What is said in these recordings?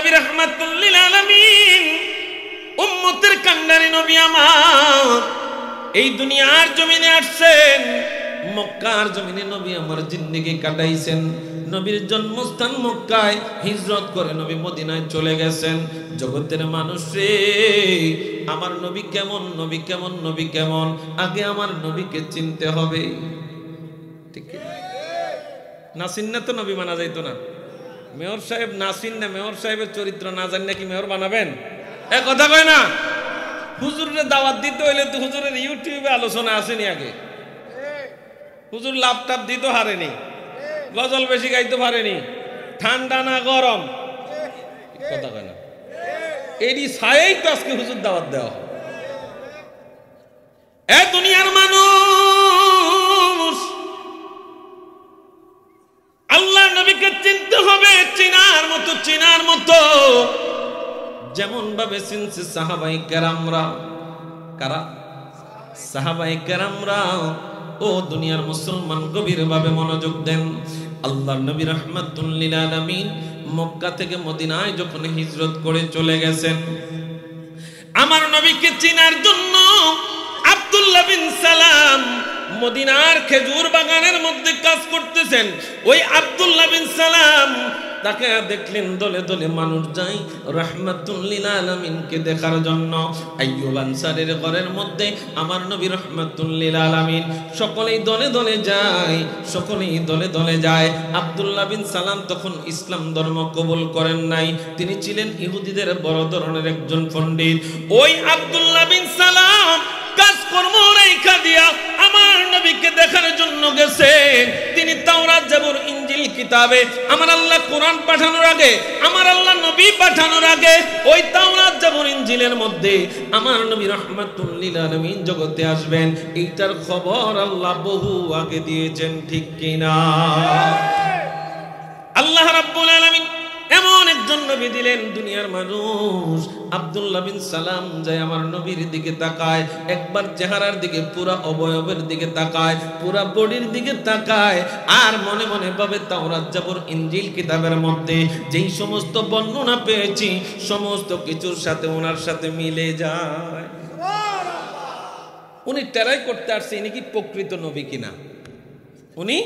নবী রাহমাতুল লিল আলামিন উম্মতের কান্ডারি নবী আমার এই দুনিয়ার জমিনে আসছেন মক্কার জমিনে নবী আমার জিন্দেগি কাটাইছেন নবীর জন্মস্থান মক্কায় হিজরত করে নবী মদিনায় চলে গেছেন জগতের মানুষ রে আমার নবী কেমন নবী কেমন নবী কেমন আগে আমার নবীকে চিনতে হবে ঠিক না চিননা তো নবী মানা যাইতো না মেয়র সাহেব না চিননা মেয়র সাহেবের চরিত্র না জানি কি মেয়র বানাবেন এ কথা কয় না হুজুরের দাওয়াত দিতে হইলে তো হুজুরের ইউটিউবে আলোচনা আসেনি আগে হুজুর ল্যাপটপ দিতে হারেনি গজল বেশি গাইতে পারেনি ঠান্ডা না গরম কথা কয় না এডি ছায়াই তো আজকে হুজুর দাওয়াত দেওয়া এ দুনিয়ার মানুষ আল্লাহ নবীকে চিনতে হবে চিনার মতো যেমন ভাবে চিনছে সাহাবায়ে কেরামরা কারা সাহাবায়ে কেরামরা ও দুনিয়ার মুসলমান গভীর ভাবে মনোযোগ দেন আল্লাহর নবী রাহমাতুল লিল আলামিন মক্কা থেকে মদিনায় যখন হিজরত করে চলে গেছেন আমার নবীকে চিনার জন্য আব্দুল্লাহ বিন সালাম মদিনার খেজুর বাগানের মধ্যে কাজ করতেছেন ওই আব্দুল্লাহ বিন সালাম তাকে দেখলেন দলে দলে মানুষ যায় রাহমাতুল লিল আলামিনকে দেখার জন্য আইয়ুব আনসারীর ঘরের মধ্যে আমার নবী রাহমাতুল লিল আলামিন সকলেই দলে দলে যায় আব্দুল্লাহ বিন সালাম তখন ইসলাম ধর্ম কবুল করেন নাই তিনি ছিলেন ইহুদিদের বড় ধরনের একজন পণ্ডিত ওই আব্দুল্লাহ বিন সালাম কাজকর্ম রেখা দিয়া আমার নবীকে দেখার জন্য গেছে তিনি তাওরাত জাবুর ইনজিল কিতাবে আমার আল্লাহ কোরআন পাঠানোর আগে আমার আল্লাহ নবী পাঠানোর আগে ওই তাওরাত জাবুর ইনজিলের মধ্যে আমার নবী রাহমাতুল লিল আলামিন জগতে আসবেন এইটার খবর আল্লাহ বহু আগে দিয়েছেন ঠিক কিনা আল্লাহ রাব্বুল আলামিন এমন একজন নবী দিলেন দুনিয়ার মানুষ আব্দুল্লাহ বিন সালাম যায় আমার নবীর দিকে তাকায় একবার চেহারার দিকে পুরা অবয়বের দিকে তাকায় পুরা বডির দিকে তাকায় আর মনে মনে ভাবে তাওরাত জাবুর ইনজিল কিতাবের মধ্যে যেই সমস্ত বর্ণনা পেয়েছি সমস্ত কিছুর সাথে ওনার সাথে মিলে যায় উনি টেরাই করতে আসছে ইনি কি প্রকৃত নবী কিনা উনি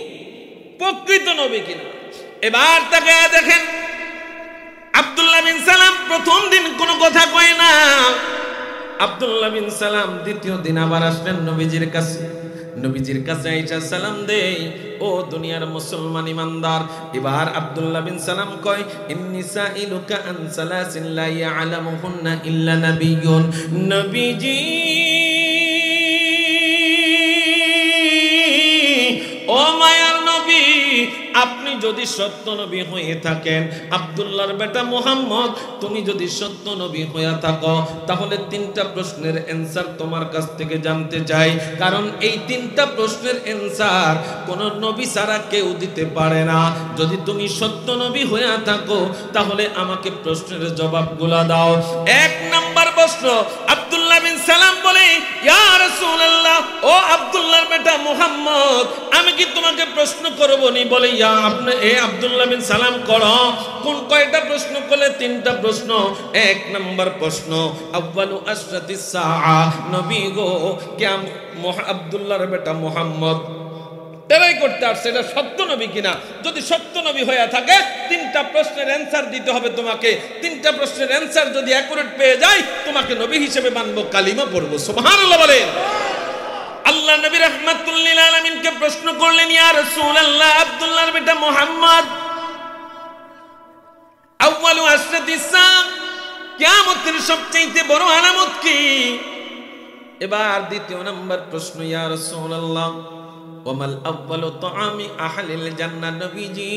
প্রকৃত নবী কিনা এবার তাকে দেখেন আব্দুল্লাহ বিন সালাম প্রথম দিন কোনো কথা কয় না আব্দুল্লাহ বিন সালাম দ্বিতীয় দিন আবার আসলেন নবীজির কাছে আইসা সালাম দেই ও দুনিয়ার মুসলমান ইমানদার এবার আব্দুল্লাহ বিন সালাম কয় ইন্নী সাইলুকা আন সালাসিন লা ইয়ালামুহুন্না ইল্লা নাবিয়্যুন নবীজি ও মায়ার নবী আপনি যদি সত্য নবী হয়ে থাকেন আব্দুল্লাহর বেটা মুহাম্মদ তুমি যদি সত্য নবী হয়ে থাকো তাহলে তিনটা প্রশ্নের অ্যানসার তোমার কাছ থেকে জানতে চাই কারণ এই তিনটা প্রশ্নের অ্যানসার কোন নবী ছাড়া কেউ দিতে পারে না যদি তুমি সত্য নবী হয়ে থাকো তাহলে আমাকে প্রশ্নের জবাবগুলো দাও এক নাম্বার প্রশ্ন আব্দুল্লাহ বিন সালাম বলে ইয়া রাসূলুল্লাহ ও আব্দুল্লাহর বেটা মুহাম্মদ আমি কি তোমাকে প্রশ্ন করব নি বলে ইয়া আপনি এ আব্দুল্লাহ বিন সালাম করো কোন কয়টা প্রশ্ন করলে তিনটা প্রশ্ন এক নাম্বার প্রশ্ন আউয়ালু আশরাতিস সাআ নবী গো কিয়ামত আব্দুল্লাহর বেটা মুহাম্মদ তেরাই করতে আসছে এটা সত্য নবী কিনা যদি সত্য নবী হয়ে থাকে তিনটা প্রশ্নের অ্যানসার দিতে হবে তোমাকে তিনটা প্রশ্নের অ্যানসার যদি অ্যাকুরেট পেয়ে যাই তোমাকে নবী হিসেবে মানব কালিমা পড়ব সুবহানাল্লাহ বলেন আল্লাহ নবী রাহমাতুল লিল আলামিনকে প্রশ্ন করলেন ইয়া রাসূলুল্লাহ আব্দুল্লাহর বেটা মুহাম্মদ আউয়ালু আশরাতিস সাআ কিয়ামতের সবচেয়ে বড় আলামত কি এবার দ্বিতীয় নাম্বার প্রশ্ন ইয়া রাসূলুল্লাহ ওয়ামাল আউয়ালু তাআমি আহলিল জান্নাহ নবীজি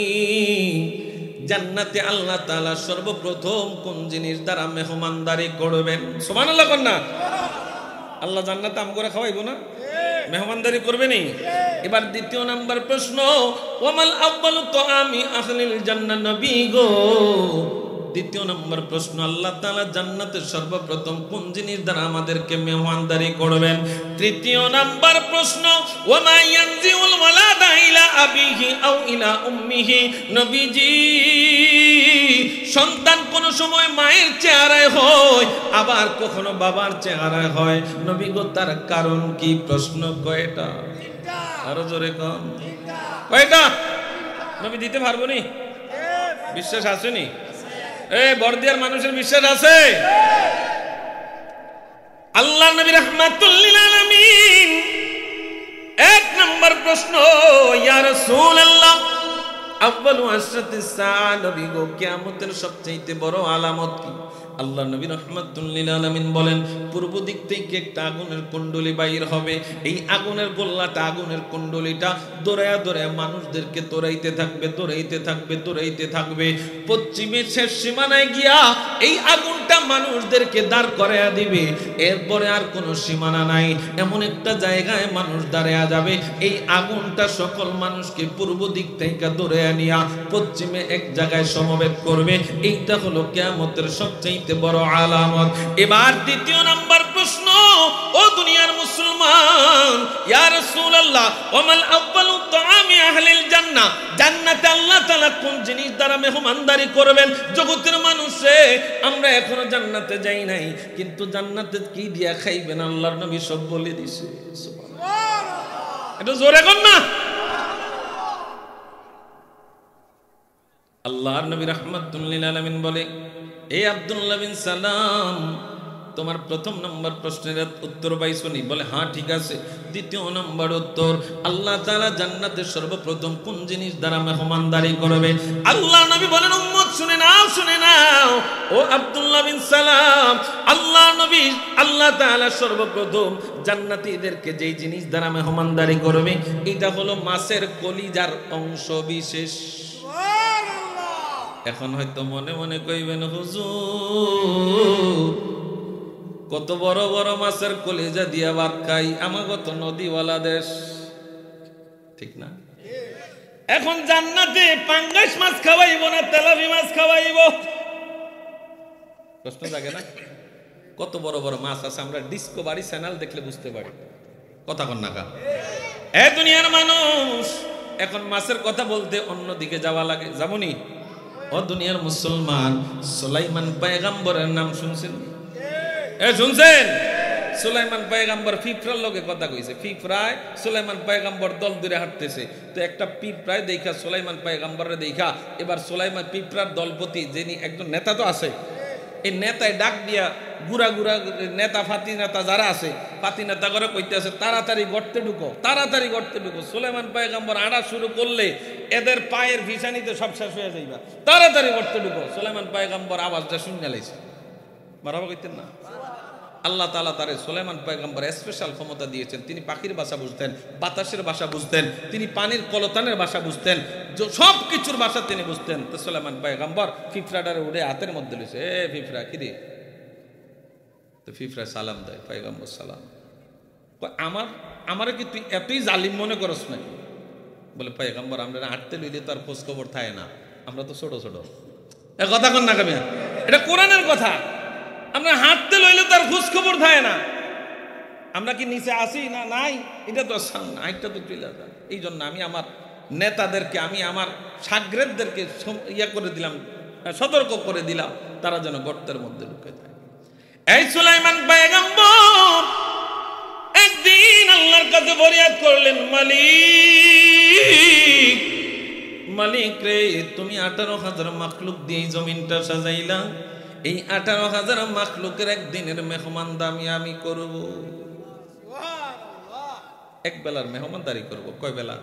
জান্নাতে আল্লাহ তাআলা সর্বপ্রথম কোন জিনিস দ্বারা মেহমানদারি করবেন সুবহানাল্লাহ কন্না আল্লাহ জান্নাতে আমগরে খাওয়াইবো না মেহমানদারি করবে নি এবার দ্বিতীয় নাম্বার প্রশ্ন ওয়ামাল আউয়ালু তাআমি আহলিল জান্নাহ নবী গো দ্বিতীয় নম্বর প্রশ্ন আল্লাহ তাআলা জান্নাতে সর্বপ্রথম কোন জিনিস দ্বারা আমাদেরকে মেহমানদারি করবেন তৃতীয় নাম্বার প্রশ্ন ওয়ামা ইয়ানজিউল ওয়ালাদা ইলা আবিহি আও ইলা উম্মিহি নবীজি সন্তান কোন সময় মায়ের চেহারায় হয়, আবার কখনো বাবার চেহারায় হয়। নবী গো তার কারণ কি? প্রশ্ন কয়টা? আরো জোরে কম। কয়টা? নবী দিতে পারবো নি? বিশ্বাস আসেনি? বর্দিয়ার মানুষের বিশ্বাস আছে? আল্লাহ নবী রাহমাতুল লিল আলামিন এক নম্বর প্রশ্ন, ইয়া রাসূলুল্লাহ আউয়ালু আশরাতিস সাআ, নবী গো কিয়ামতের সবচেয়ে বড় আলামত কি? আল্লাহ নবী রাহমাতুল লিল আলামিন বলেন, পূর্ব দিক থেকে একটা আগুনের কুণ্ডলী বাইর হবে। এই আগুনের গোল্লাটা, আগুনের কুণ্ডলীটা দৌড়ায়া দৌড়ায়া মানুষদেরকে তোরাইতে থাকবে, তোরাইতে থাকবে, তোরাইতে থাকবে। পশ্চিমের শেষ সীমানায় গিয়া এই আগুনটা মানুষদেরকে দাঁড় করাইয়া দিবে। এরপরে আর কোনো সীমানা নাই, এমন একটা জায়গায় মানুষ দাঁড়ায়া যাবে। এই আগুনটা সকল মানুষকে পূর্ব দিক থেকে দৌড়াইয়া নিয়া পশ্চিমে এক জায়গায় সমবেত করবে। এইটা হলো কিয়ামতের সবচেয়ে বড় আলামত। এবার দ্বিতীয় নাম্বার প্রশ্ন, ও দুনিয়ার মুসলমান, ইয়া রাসূলুল্লাহ ওয়ামাল আউয়ালু তাআমি আহলিল জান্নাহ, জান্নাতে আল্লাহ তাআলা কোন জিনিস দ্বারা মেহমানদারি করবেন? জগতের মানুষে আমরা এখনো জান্নাতে যাই নাই, কিন্তু জান্নাতে কি দিয়া খাইবেন আল্লাহর নবী সব বলে দিয়েছে। সুবহানাল্লাহ, এটা জোরে কর না। আল্লাহর নবী রাহমাতুল লিল আলামিন বলে, এ আব্দুল্লাহ বিন সালাম, তোমার প্রথম নম্বর প্রশ্নের উত্তর পাইছনি? বলে হ্যাঁ ঠিক আছে। দ্বিতীয় নম্বর উত্তর, আল্লাহ তাআলা জান্নাতে সর্বপ্রথম কোন জিনিস দ্বারা মেহমানদারি করবে? আল্লাহ নবী বলেন, উম্মত শুনে নাও, শুনে নাও ও আব্দুল্লাহ বিন সালাম, আল্লাহ নবী, আল্লাহ তাআলা সর্বপ্রথম জান্নাতীদেরকে যেই জিনিস দ্বারা মেহমানদারি করবে এটা হলো মাছের কলিজার অংশ বিশেষ। এখন হয়তো মনে মনে কইবেন, হুজুর কত বড় বড় মাছের কলিজা দিয়া ভাত খাই, আমাগো তো নদীওয়ালা দেশ, ঠিক না? এখন জান্নাতে পাঙ্গাস মাছ খাওয়াইব না তেলাপি মাছ খাওয়াইব? প্রশ্ন জাগে না? কত বড় বড় মাছ আছে, আমরা ডিসকভারি চ্যানেল দেখলে বুঝতে পারি। কথা কন না কা? এ দুনিয়ার মানুষ, এখন মাছের কথা বলতে অন্যদিকে যাওয়া লাগে, যাবনি? ও দুনিয়ার মুসলমান, সুলাইমান পয়গম্বরের নাম শুনছেন? শুনছেন? সুলাইমান পয়গম্বর পিঁপড়ার লগে কথা কইছে। পিঁপড়ায় সুলাইমান পয়গম্বর দল দূরে হাঁটতেছে, তো একটা পিঁপড়ায় দেখা সুলাইমান পয়গম্বরের দেখা এবার সুলাইমান পিঁপড়ার দলপতি, যিনি একজন নেতা তো আছে, এই নেতায় ডাক দিয়া গুড়া গুড়া নেতা, ফাতি নেতা যারা আছে, ফাতি নেতা করে কইতে আছে, তাড়াতাড়ি গর্তে ঢুকো, তাড়াতাড়ি গর্তে ঢুকো। সুলাইমান পয়গম্বর আড়া শুরু করলে এদের পায়ের ভিসানিতে সব শেষ হয়ে যাইবা, তাড়াতাড়ি গর্তে ঢুকো। সুলাইমান পয়গম্বর আওয়াজটা শুনে লাইছে, মারাবা কইতেন না? আল্লাহ তাআলা তারে সুলাইমান পয়গম্বর স্পেশাল ক্ষমতা দিয়েছেন। তিনি পাখির ভাষা বুঝতেন, বাতাসের ভাষা বুঝতেন, তিনি পানির কলতানের ভাষা বুঝতেন, সব কিছুর ভাষা তিনি বুঝতেন। তো সুলাইমান পয়গম্বর পিঁপড়াটারে উড়ে হাতের মধ্যে লইছে, এ পিঁপড়া কি রে? তো পিঁপড়া সালাম দেয়, পয়গম্বর সালাম। আমারে কি তুই এতই জালিম মনে করস নাকি? বলে পয়গম্বর, আমরা হাঁটতে লইলে তো আর খোঁজ খবর থাকে না, আমরা তো ছোট ছোট। কথা কন না কামিয়া, এটা কোরআনের কথা। আমরা হাঁটতে লইলে তার খোঁজ খবর থাকে না, আমরা কি নিচে আসি না নাই, এটা তো আরেকটা তো চলে যায়। এই জন্য আমি আমার নেতাদেরকে, আমি আমার সাগরেদদেরকে ইয়া করে দিলাম, সতর্ক করে দিলাম, তারা যেন গর্তের মধ্যে ঢুকে যায়। এই সুলাইমান পয়গম্বর একদিন আল্লাহর কাছে ফরিয়াদ করলেন, মালিক, মালিক রে, তুমি 18,000 মাখলুক দিয়ে এই জমিনটা সাজাইলা, এই 18,000 মাখলুকের একদিনের মেহমান দামি আমি করব, এক বেলার মেহমানদারি করব। কয় বেলা?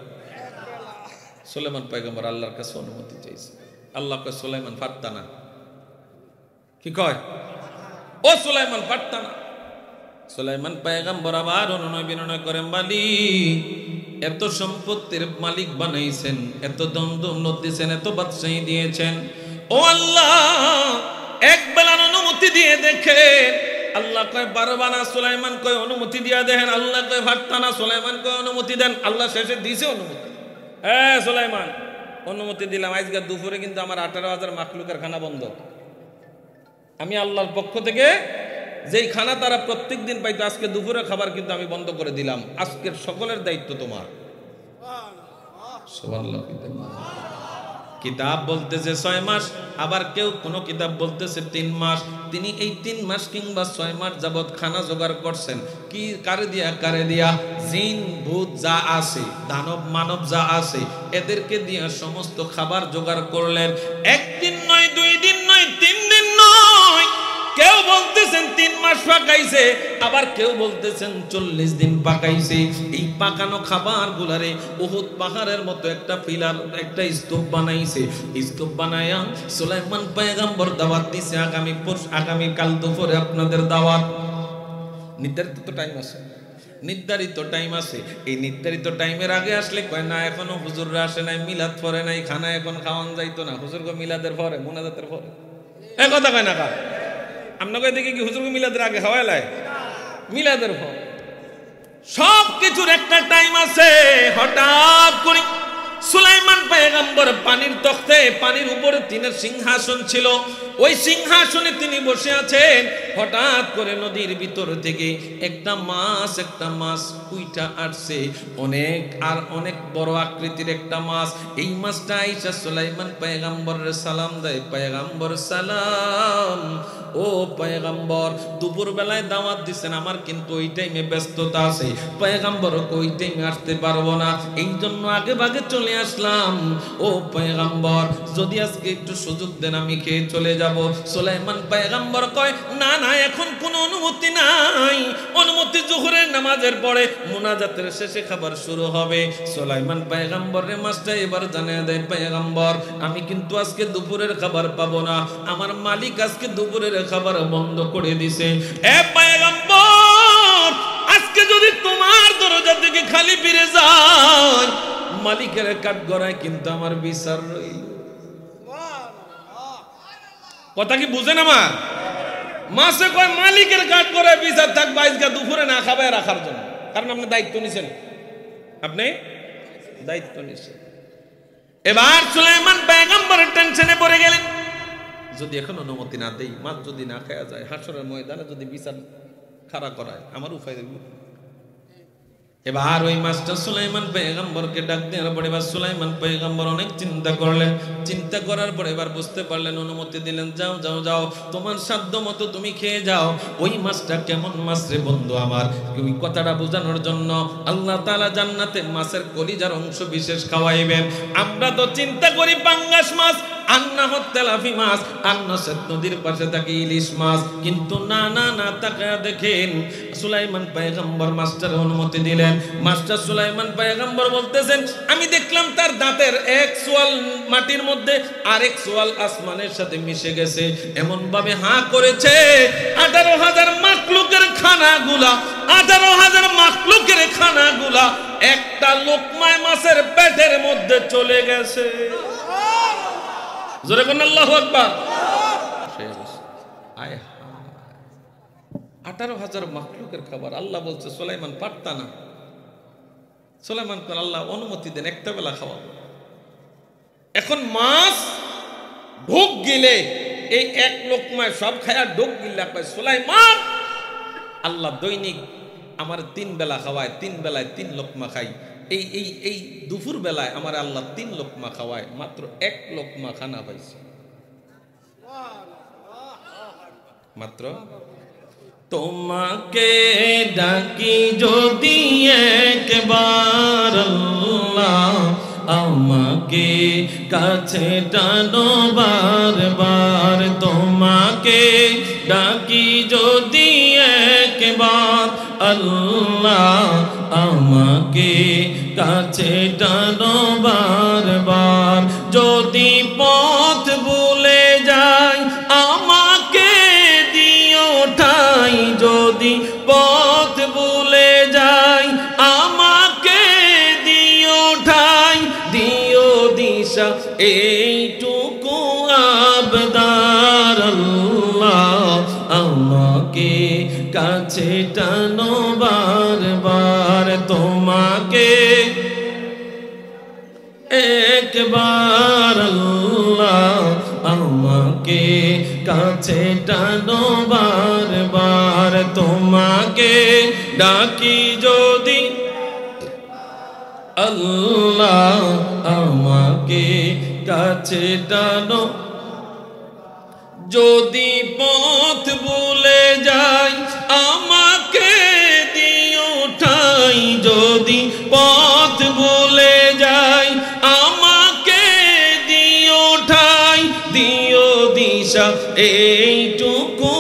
সুলাইমান পয়গম্বর আল্লাহর কাছে অনুমতি চাইছে। আল্লাহ কয়, সুলাইমান পারতা না। কি কয়? ও সুলাইমান পারতা না। সুলাইমান পয়গম্বর আবার বিনয় করেন, মালিক, এত সম্পত্তির মালিক বানাইছেন, এত দৌলত দিয়েছেন, এত বাদশাহী দিয়েছেন, ও আল্লাহ এক বেলার অনুমতি দিয়ে দেখেন। আল্লাহ কয় পারবা না, সুলাইমান কয় অনুমতি দিয়া দেখেন। আল্লাহ কয় পারতা না, সুলাইমান কয় অনুমতি দেন। আল্লাহ শেষে দিয়েছে অনুমতি। হ্যাঁ সুলাইমান, অনুমতি দিলাম, আজকে দুপুরে কিন্তু আমার 18,000 মাখলুকের খানা বন্ধ। আমি আল্লাহর পক্ষ থেকে যেই খানা তারা প্রত্যেক দিন পাইতো, আজকে দুপুরে খাবার কিন্তু আমি বন্ধ করে দিলাম। আজকের সকলের দায়িত্ব তোমার। সুবহানাল্লাহ। কিতাব বলতেছে 6 মাস, আবার কেউ কোনো কিতাব বলতেছে 3 মাস। তিনি এই 3 মাস কিংবা 6 মাস যাবৎ খানা জোগাড় করছেন কি কারে দিয়া জিন ভূত যা আছে, দানব মানব যা আছে, এদেরকে দিয়া সমস্ত খাবার জোগাড় করলেন। একদিন নয়, 2 দিন নয়, 3 দিন নয়, কেউ বলতেছেন 3 মাস পাকাইছে, আবার কেউ বলতেছেন 40 দিন পাকাইছে। এই পাকানো খাবার গুলারে উহুদ পাহাড়ের মতো একটা পিলার, একটা স্তূপ বানাইছে। স্তূপ বানায়া সুলাইমান পয়গম্বর দাওয়াত দিছে, আগামী কাল দুপুরে আপনাদের দাওয়াত। নির্ধারিত টাইম আছে, নির্ধারিত টাইম আছে। এই নির্ধারিত টাইমের আগে আসলে কয় না, এখনো হুজুররা আসে নাই, মিলাদ পড়ে নাই, খানা এখন খাওয়ান যাইতো না। হুজুর গো মিলাদের পরে, মুনাজাতের পরে, এ কথা কয় না কার? আপনাকে দেখি কি হুজুর মিলাদের আগে খাওয়াই লাই? মিলাদের পর। সব কিছুর একটা টাইম আছে। হঠাৎ করে সুলাইমান পয়গম্বর পানির তখতে, পানির উপরে তিনের সিংহাসন ছিল, ওই সিংহাসনে তিনি বসে আছেন। হঠাৎ করে নদীর ভিতর থেকে একটা মাছ উইটা আসছে, অনেক বড় আকৃতির একটা মাছ। এই মাছটা আইসা সুলাইমান পয়গম্বরের সালাম দেয়, পয়গম্বর সালাম, ও পয়গম্বর দুপুর বেলায় দাওয়াত দিচ্ছেন, আমার কিন্তু ওই টাইমে ব্যস্ততা আছে, পয়গম্বর ওই টাইমে আসতে পারবো না, এই জন্য আগে ভাগে চলে আসলাম। ও পয়গম্বর যদি আজকে একটু সুযোগ দেন আমি খেয়ে চলে যাব। সুলাইমান পয়গম্বর কয় না না, এখন কোনো অনুমতি নাই, অনুমতি জোহরের নামাজের পরে মুনাজাতের শেষে খাবার শুরু হবে। সুলাইমান পয়গম্বরের মাস্টার এবার জানিয়ে দেয়, পয়গম্বর আমি কিন্তু আজকে দুপুরের খাবার পাবো না, আমার মালিক আজকে দুপুরের খাবার বন্ধ করে দিছে। এ পয়গম্বর আজকে যদি তোমার দরজা থেকে খালি ফিরে যায়, মালিকের কাঠ গড়ায় কিন্তু আমার বিচার রইল। কথা কি বুঝেন আমার? মাসে কয় মালিকের কাঠ গড়ায় বিচার থাকবে, আজকে দুপুরে না খাবে রাখার জন্য, কারণ আপনি দায়িত্ব নিছেন, আপনি দায়িত্ব নিছেন। এবার সুলাইমান পয়গম্বরের টেনশনে পড়ে গেলেন, যদি এখন অনুমতি না দেই, মাছ যদি না খাওয়া যায়, হাসরের ময়দানে যদি বিচার খাড়া করায়, আমার উপায় দেখব। এবার ওই মাস্টার সুলাইমান পয়গম্বরকে ডাক দেওয়ার পরে এবার সুলাইমান পয়গম্বর অনেক চিন্তা করলেন। চিন্তা করার পরে এবার বুঝতে পারলেন, অনুমতি দিলেন, যাও যাও যাও, তোমার সাধ্য মতো তুমি খেয়ে যাও। ওই মাছটা কেমন মাছ রে বন্ধু আমার, ওই কথাটা বোঝানোর জন্য আল্লাহ তাআলা জান্নাতে মাছের কলিজার অংশ বিশেষ খাওয়াইবেন। আমরা তো চিন্তা করি পাঙ্গাস মাছ, আন্না হত্তেলাফি মাছ, আন্না সেত নদীর পাশে থাকে ইলিশ মাছ, কিন্তু না না না, তাকায়া দেখেন সুলাইমান পয়গম্বর মাস্টার অনুমতি দিলেন। মাস্টার সুলাইমান পয়গম্বর বলতেছেন, আমি দেখলাম তার দাঁতের এক সোয়াল মাটির মধ্যে আরেক সোয়াল আসমানের সাথে মিশে গেছে, এমন ভাবে হাঁ করেছে 18,000 মাখলুকের খানাগুলা, 18,000 মাখলুকের খানাগুলা একটা লোকমায় মাছের পেটের মধ্যে চলে গেছে। জোরে কোন আল্লাহু আকবার। 18,000 মাখলুকের খাবার। আল্লাহ বলছে সুলাইমান পারতা না। সুলাইমান কোন আল্লাহ অনুমতি দেন, একটা বেলা খাওয়াবো। এখন মাছ ঢোক গিলে এই এক লোকমায় সব খায়া ঢোক গিল্লা পায় সুলাইমান, আল্লাহ দৈনিক আমার 3 বেলা খাওয়ায়, 3 বেলায় 3 লোকমা খাই। এই দুপুর বেলায় আমার আল্লাহ 3 লোকমা খাওয়ায়, মাত্র 1 লোকমা খানা পাইছে মাত্র। তোমাকে ডাকি যদি একবার আল্লাহ, আমাকে কাছে টানো বারবার। তোমাকে ডাকি যদি একবার আল্লাহ, আমাকে কাছে টানো বারবার। যদি পথ ভুলে যাই আমাকে দিও ঠাই, যদি পথ ভুলে যাই আমাকে দিও ঠাই, দিও দিশা এইটুকু আবদার আল্লাহ, আমাকে কাছে টানো বারবার। তোমাকে একবার আল্লাহ, আমাকে কাছে টানো বারবার। তোমাকে ডাকি যদি আল্লাহ, আমাকে কাছে টানো। যদি পথ ভুলে যাই আমাকে দিও ঠাই, যদি পথ ভুলে যাই আমাকে দিও ঠাই, দিও দিশা এইটুকু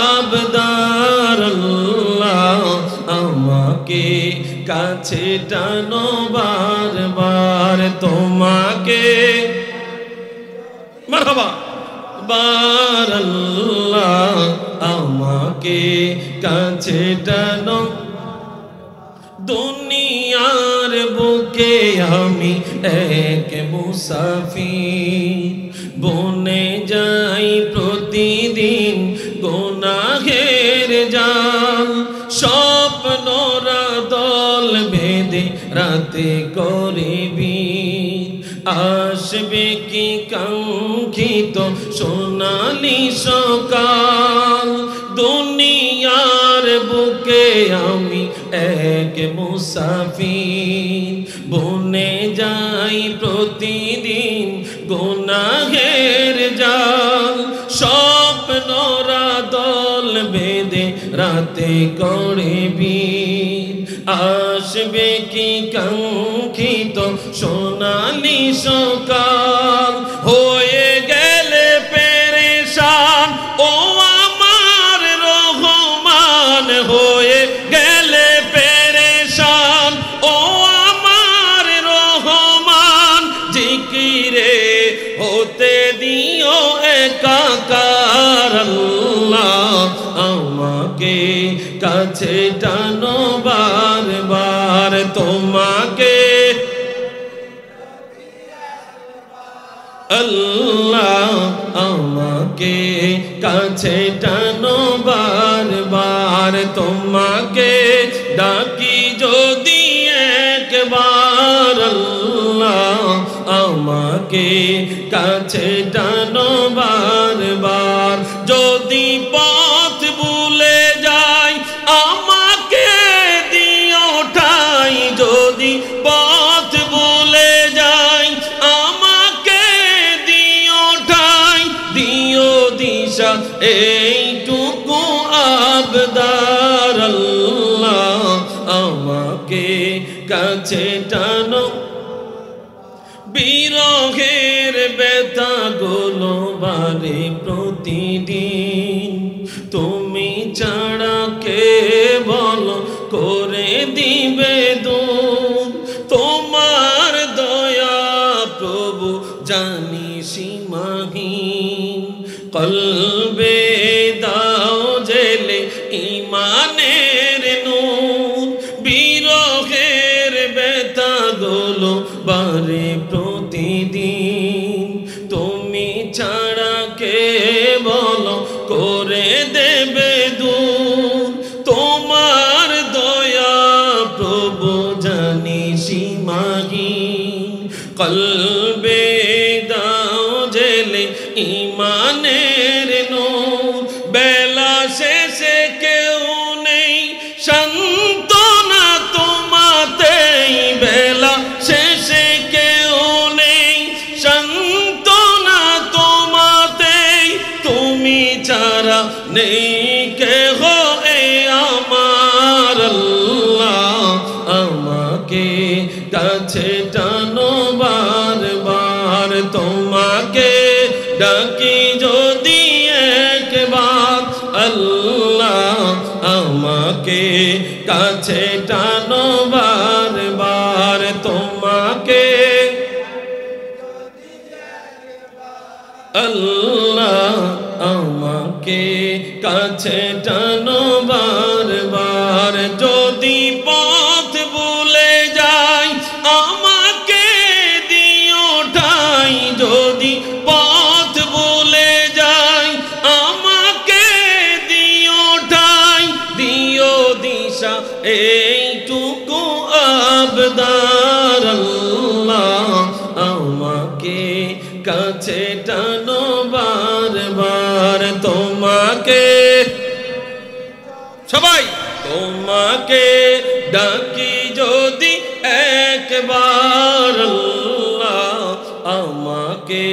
আবদার আল্লাহ, আমাকে কাছে টানো বারবার তোমাকে। মারহাবা বার আল্লাহ, আমাকে কাছে টানো। দুনিয়ার বুকে আমি এক মুসাফির, বনে যাই প্রতিদিন গুনাহের জাল, স্বপ্নরা দল বেঁধে রাতে করিবি, আসবে কি কাঙ্ক্ষিত সোনালি সকাল। দুনিয়ার বুকে আমি এক মুসাফির, বনে যাই প্রতিদিন গুনাহের জাল, স্বপ্নরা দল বেঁধে রাতে করিবি, আসবে কি কাঙ্ক্ষিত সোনালি সকাল। হয়ে গেলে পেরেশান ও আমার রহমান, হয়ে গেলে পেরেশান ও আমার রহমান, জিকিরে হতে দিও একাকার আল্লাহ, আমাকে কাছে টানো বারবার তোমাকে। আল্লাহ আমাকে কাছে টানো বারবার তোমাকে, ডাকি যদি একবার আল্লাহ, আমাকে কাছে টানো বারবার। যদি পথ ভুলে যাই আমাকে দিও ঠাই, যদি পথ ভুলে যাই আমাকে দিও ঠাই, দিও দিশা এইটুকু আবদার আল্লাহ, আমাকে কাছে টানো। বিরহের ব্যথা গুলো বারে প্রতিদিন, তুমি ছাড়া কে বলো করে দিবে দূর, তোমার দয়া প্রভু জানি সীমাহীন, কলবে দাও জেলে ইমানের নূর। বিরহের ব্যথা গুলো বারে প্রতিদিন, তুমি ছাড়া কে বলো করে দেবে দূর, তোমার দয়া প্রভু জানি সীমাহীন, কলবে দাও জেলে ইমানের নূর। বেলা শেষে কেউ নেই সান্ত্বনা তোমাতেই, বেলা শেষে কেউ নেই সান্ত্বনা তোমাতেই, তুমি ছাড়া নেই কেহ এই আমার আল্লাহ, আমাকে কাছে টানো বারবার তোমাকে, ডাকি যদি একবার আল্লাহ, আমাকে কাছে টানো বারবার তোমাকে। আল্লাহ আমাকে কাছে টানো বারবার। যদি পথ ভুলে যাই আমাকে দিও ঠাই, যদি পথ ভুলে যাই আমাকে দিও ঠাই, দিও দিশা এইটুকু আবদার আল্লাহ, আমাকে কাছে টানো বারবার তোমাকে। সবাই তোমাকে ডাকি যদি একবার আল্লাহ, আমাকে কে?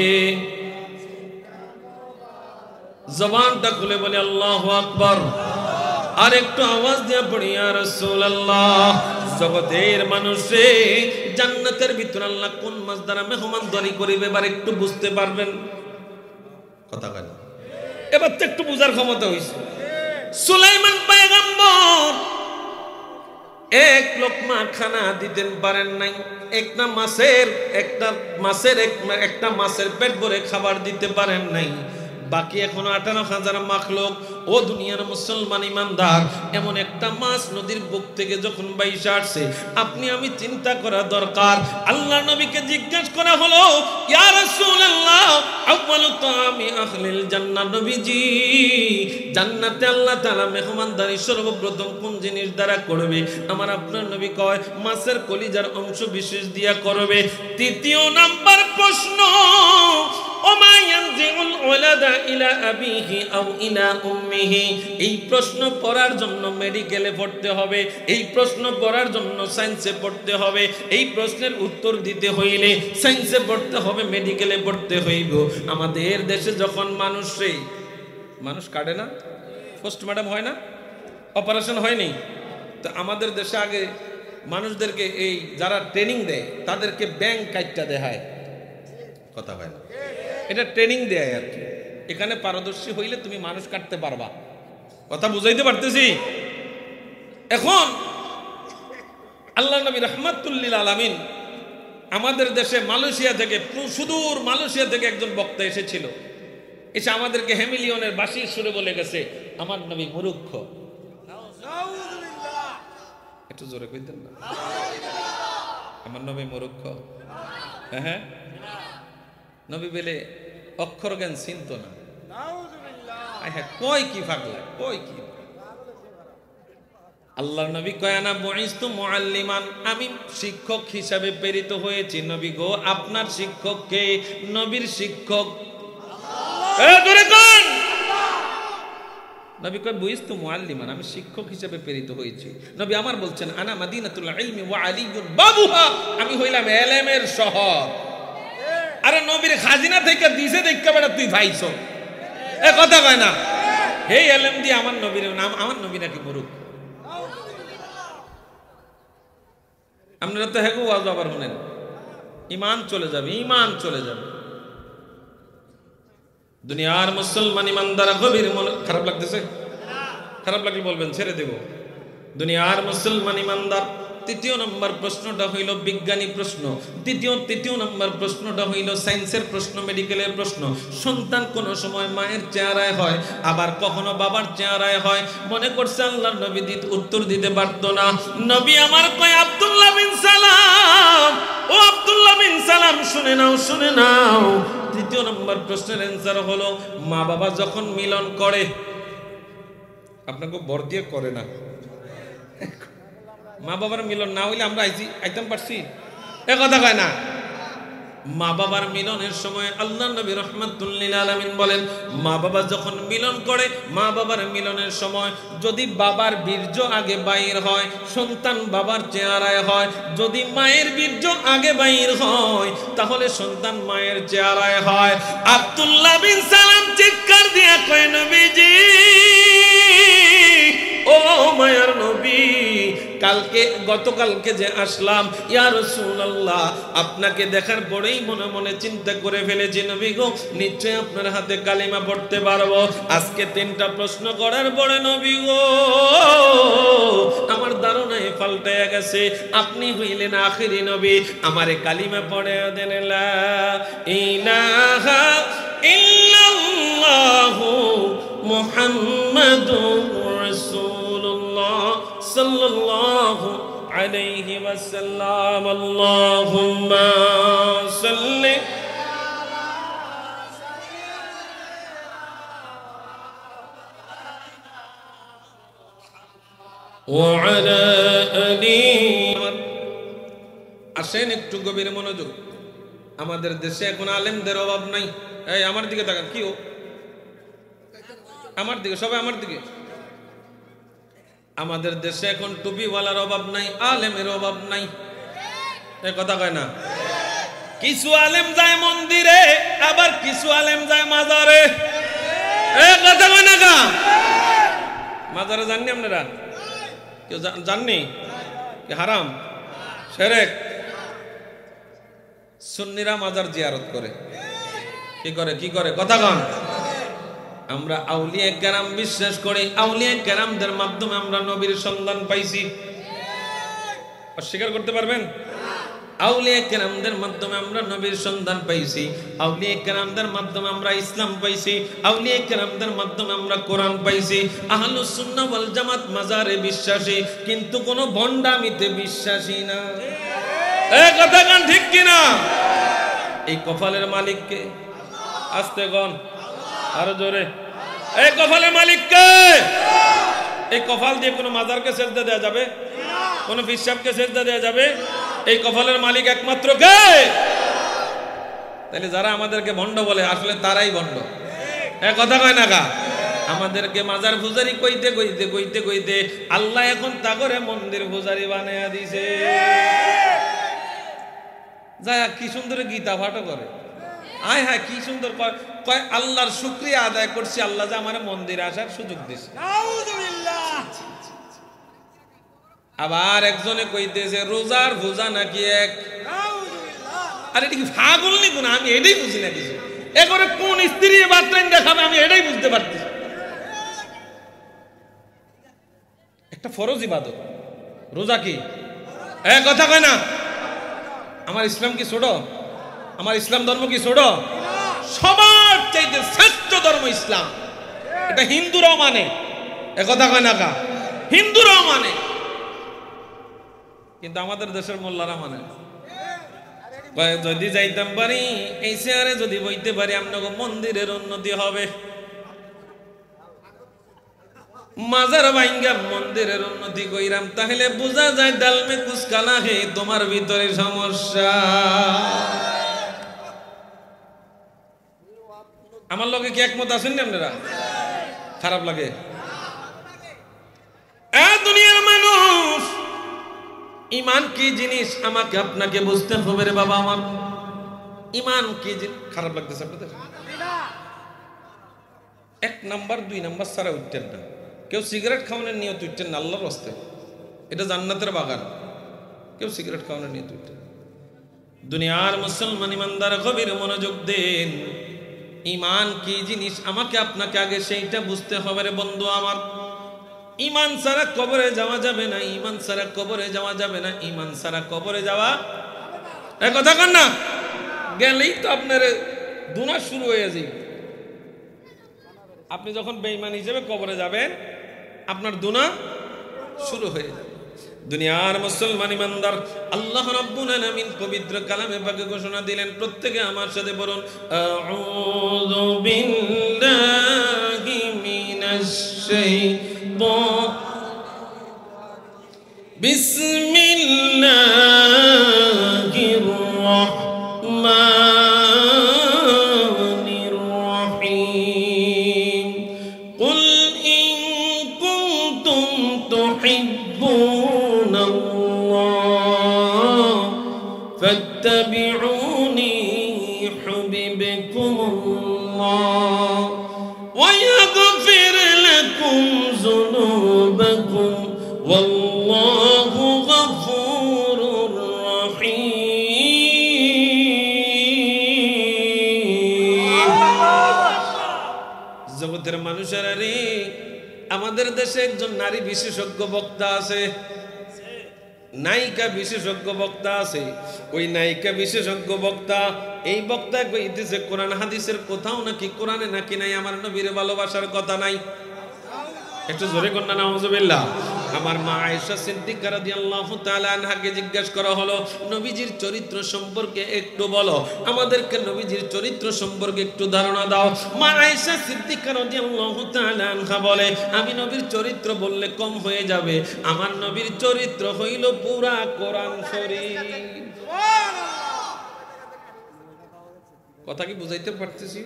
জবানটা খুলে বলে আল্লাহু আকবার। আর একটু আওয়াজ দিয়ে পড়ি ইয়া রাসূলুল্লাহ। জগতের মানুষে জান্নাতের ভিতরে আল্লাহ কোন মাস দ্বারা মেহমানদারি করিবে এবার একটু বুঝতে পারবেন? কথা কয় না, এবার তো একটু বুঝার ক্ষমতা হইছে। সুলাইমান পয়গম্বর এক লোকমা খানা দিতেন পারেন নাই, একটা মাছের পেট ভরে খাবার দিতে পারেন নাই, বাকি এখনো 18,000 মাখলুক। ও দুনিয়ার মুসলমান ইমানদার, এমন একটা মাছ নদীর বুক থেকে যখন বাইসা আসছে, আপনি আমি চিন্তা করা দরকার। আল্লাহ নবীকে জিজ্ঞাসা করা হলো, ইয়া রাসূলুল্লাহ আউয়ালু তাআমি আহলিল জান্নাহ, নবীজি জান্নাতে আল্লাহ তাআলা মেহমানদারি সর্বপ্রথম কোন জিনিস দ্বারা করবে? আমার আপনার নবী কয় মাছের কলিজার অংশ বিশেষ দিয়া করবে। তৃতীয় নাম্বার প্রশ্ন, এই প্রশ্ন পড়ার জন্য মেডিকেলে পড়তে হবে, এই প্রশ্ন পড়ার জন্য সায়েন্সে পড়তে হবে, এই প্রশ্নের উত্তর দিতে হইলে সায়েন্সে পড়তে হবে, মেডিকেলে পড়তে হইব। আমাদের দেশে যখন মানুষ কাটে না, পোস্টমর্টম হয় না, অপারেশন হয়নি, তো আমাদের দেশে আগে মানুষদেরকে এই যারা ট্রেনিং দেয় তাদেরকে ব্যাংক কাটটা দেয়, কথা হয় না, এটা ট্রেনিং দেয় আর কি। এখানে পারদর্শী হইলে তুমি মানুষ কাটতে পারবা, কথা বুঝাইতে পারতেছি। এখন আল্লাহ নবী রাহমাতুল লিল আলামিন আমাদের দেশে মালয়েশিয়া থেকে, সুদূর মালয়েশিয়া থেকে একজন বক্তা এসেছিল, এসে আমাদেরকে হেমিলিয়নের বাঁশির সুরে বলে গেছে আমার নবী মূর্খ। একটু জোরে কইতেন না, আমার নবী মূর্খ। হ্যাঁ, নবী বলে অক্ষর জ্ঞান চিনত না। কয় কি পাগলা, কয় কি? আল্লাহ নবী কয় আনা বুইস্তু মুআল্লিমান, আমি শিক্ষক হিসাবে প্রেরিত হয়েছি। নবী গো আপনার শিক্ষক কে? নবীর শিক্ষক নবী কয় বুইস্তু মুআল্লিমান, আমি শিক্ষক হিসাবে প্রেরিত হয়েছি। নবী আমার বলছেন আনা মাদিনাতুল ইলমি ওয়া আলিয়ুন বাবুহা, আমি হইলাম ইলমের শহর। আরে নবীর খাজিনা থেকে দিছে দেখতে বেটা তুই ভাইছো, এ কথা কয় না। হে এলএম দি আমার নবীর নাম, আমার নবী নাকি মূর্খ? আপনারা তো হেগো ওয়াজ আবার শুনেন, ঈমান চলে যাবে, ঈমান চলে যাবে। দুনিয়ার মুসলমান ইমানদার গভীর মন খারাপ লাগতেছে, খারাপ লাগলে বলবেন ছেড়ে দেব। দুনিয়ার মুসলমান ইমানদার, তৃতীয় নম্বর প্রশ্নটা হইল বিজ্ঞানী প্রশ্ন, তৃতীয় নম্বর প্রশ্নটা হইল সায়েন্সের প্রশ্ন, মেডিকেলের প্রশ্ন। সন্তান কোন সময় মায়ের চেহারায় হয়, আবার কখনো বাবার চেহারায় হয়। মনে করছে আল্লাহর নবী উত্তর দিতে পারতো না। নবী আমার কয় আব্দুল্লাহ বিন সালাম, ও আব্দুল্লাহ বিন সালাম শুনে নাও, শুনে নাও। তৃতীয় নম্বর প্রশ্নের অ্যান্সার হলো মা বাবা যখন মিলন করে, আপনাকে বর দিয়ে করে না, মা বাবার মিলন না হইলে আমরা আইতাম পারছি, এ কথা কয় না। মা বাবার মিলনের সময় আল্লাহ নবী রাহমাতুল লিল আলামিন বলেন মা বাবা যখন মিলন করে, মা বাবার মিলনের সময় যদি বাবার বীর্য আগে বাইর হয়, সন্তান বাবার চেহারায় হয়। যদি মায়ের বীর্য আগে বাইর হয়, তাহলে সন্তান মায়ের চেহারায় হয়। আব্দুল্লাহ বিন সালাম চিৎকার দিয়ে কয় নবীজি, ও মায়ার নবী, গতকালকে যে আসলাম ইয়া রাসূলুল্লাহ, আপনাকে দেখার পরেই মনে মনে চিন্তা করে ফেলেছি নবী গো নিশ্চয় আপনার হাতে কালিমা পড়তে পারবো। আজকে 3টা প্রশ্ন করার পরে নবী গো আমার ধারণায় পাল্টে গেছে, আপনি হইলেন আখিরি নবী। আমারে কালিমা পড়ে দেন লা ইলাহা ইল্লাল্লাহু মুহাম্মাদুর রাসূলুল্লাহ সাল্লাল্লাহু আলাইহি ওয়াসাল্লাম। আল্লাহুম্মা সাল্লি ওয়া আলা আলি। আসেন একটু গভীর মনোযোগ। আমাদের দেশে এখন আলেমদের অভাব নাই। এই আমার দিকে তাকান, কি ও আমার দিকে, সবাই আমার দিকে। আমাদের দেশে এখন টুপিওয়ালার অভাব নাই, আলেমের অভাব নাই, এ কথা কয় না। কিছু আলেম যায় মন্দিরে, আবার কিছু আলেম যায় মাজারে। কথা কয় না কা? মাজারে জাননি আপনারা? কেউ জাননি? হারাম, শিরক। সুন্নিরা মাজার জিয়ারত করে। কি করে? কি করে? কথা কন। আমরা আউলিয়া কেরাম বিশ্বাস করি, আউলিয়া কেরামদের মাধ্যমে আমরা নবীর সন্ধান পাইছি। অস্বীকার করতে পারবেন? আউলিয়া কেরামদের মাধ্যমে আমরা নবীর সন্ধান পাইছি, আউলিয়া কেরামদের মাধ্যমে আমরা ইসলাম পাইছি, আউলিয়া কেরামদের মাধ্যমে আমরা কোরআন পাইছি। আহলুস সুন্নাহ ওয়াল জামাত মাজারে বিশ্বাসী, কিন্তু কোন ভণ্ডামিতে বিশ্বাসী না। এই কথা কান ঠিক কিনা? এই কপালের মালিক কে? আস্তে গন, আরো জোরে। এই কপালের মালিক কে? এই কপাল দিয়ে কোন মাজারকে সেজদা দেওয়া যাবে? কোন ফিসাবকে সেজদা দেওয়া যাবে? এই কপালের মালিক একমাত্র কে? তাহলে যারা আমাদেরকে ভণ্ড বলে আসলে তারাই ভণ্ড। কথা কয় না কা? আমাদেরকে মাজার পূজারি কইতে কইতে কইতে কইতে আল্লাহ এখন তাগরে মন্দির পূজারি বানায়া দিছে। যা কি সুন্দর গীতা পাঠ করে, আয় হায় কি সুন্দর কয় আল্লাহর শুকরিয়া আদায় করছি, আল্লাহ যে আমার মন্দিরে আসার সুযোগ দিছে। আবার একজনে কইতেছে রোজার পূজা নাকি এক। আরে এটা কি পাগল নি কোন? আমি এটাই বুঝি না কিছু। এরপরে কোন স্ত্রী বাথরুম দেখাবে আমি এটাই বুঝতে পারতেছি। একটা ফরজ ইবাদত রোজা। কি কথা কয় না? আমার ইসলাম কি ছোট? আমার ইসলাম ধর্ম কি ছোট? সবার চাইতে শ্রেষ্ঠ ধর্ম ইসলাম। এটা হিন্দুরাও মানে। কথা কয় না কা? হিন্দুরাও মানে, কিন্তু আমাদের দেশের মোল্লারা মানে। যদি যাইতাম পারি এই চেয়ারে যদি বইতে পারি আপনাকে মন্দিরের উন্নতি হবে। মাজার ভাঙ্গা মন্দিরের উন্নতি কইরাম, তাহলে বোঝা যায় ডালমে কুসকানা হে তোমার ভিতরে সমস্যা। আমার লগে কি একমত আছেন না আপনারা? খারাপ লাগে? দুনিয়ার মানুষ, ইমান কি জিনিস আমাকে আপনাকে বুঝতে হবে রে বাবা। আমার ইমান কি জিনিস? খারাপ লাগতেছে আপনাদের? 1 নাম্বার 2 নাম্বার ছাড়া উঠতেন না। কেউ সিগারেট খাওয়ানোর নিয়ত উঠতেন না আল্লাহর রাস্তে। এটা জান্নাতের বাগান। কেউ সিগারেট খাওয়ানোর নিয়ত উঠতেন। দুনিয়ার মুসলমান ইমানদার গভীর মনোযোগ দেন। ইমান কি জিনিস আমাকে আপনাকে আগে সেইটা বুঝতে হবে রে বন্ধু আমার। ইমান ছাড়া কবরে যাওয়া যাবে না, ইমান ছাড়া কবরে যাওয়া যাবে না, ইমান ছাড়া কবরে যাওয়া। কথা কন না? গেলেই তো আপনার দুনা শুরু হয়ে যায়। আপনি যখন বেঈমান হিসেবে কবরে যাবেন আপনার দুনা শুরু হয়ে যাবে। দুনিয়ার মুসলমান ইমানদার আল্লাহ রাব্বুল আলামিন পবিত্র কালামে পাকে ঘোষণা দিলেন, প্রত্যেকে আমার সাথে বলুন আউযু বিল্লাহি মিনাশ শাইতানির বিসমিল্লাহির রাহমানির রাহিম। কুল ইন কুনতুম তুহিব্বুনাল্লাহ ফাত্তাবিউনি ইউহিব্বুকুমুল্লাহ ওয়া ইয়াগফির লাকুম যুনুবাকুম ওয়াল্লাহু গফুরুর রহিম। জগতের মানুষেরা রে, আমাদের দেশে একজন নারী বিশেষজ্ঞ বক্তা আছে, নায়িকা বিশেষজ্ঞ বক্তা আছে। ওই নায়িকা বিশেষজ্ঞ বক্তা, এই বক্তা কইতেছে কোরআন হাদিসের কোথাও নাকি কোরআনে নাকি নাই আমার নবীর ভালোবাসার কথা নাই। একটু জোরে কন্যা নাউজুবিল্লাহ। আমার মা আয়েশা সিদ্দিকা রাদিয়াল্লাহু তাআলা আনহাকে জিজ্ঞাসা করা হলো নবীজির চরিত্র সম্পর্কে একটু বলো, আমাদেরকে নবীজির চরিত্র সম্পর্কে একটু ধারণা দাও। মা আয়েশা সিদ্দিকা রাদিয়াল্লাহু তাআলা আনহা বলে, আমি নবীর চরিত্র বললে কম হয়ে যাবে, আমার নবীর চরিত্র হইল পুরা কোরআন শরীফ। কথা কি বুঝাইতে পারতেছি?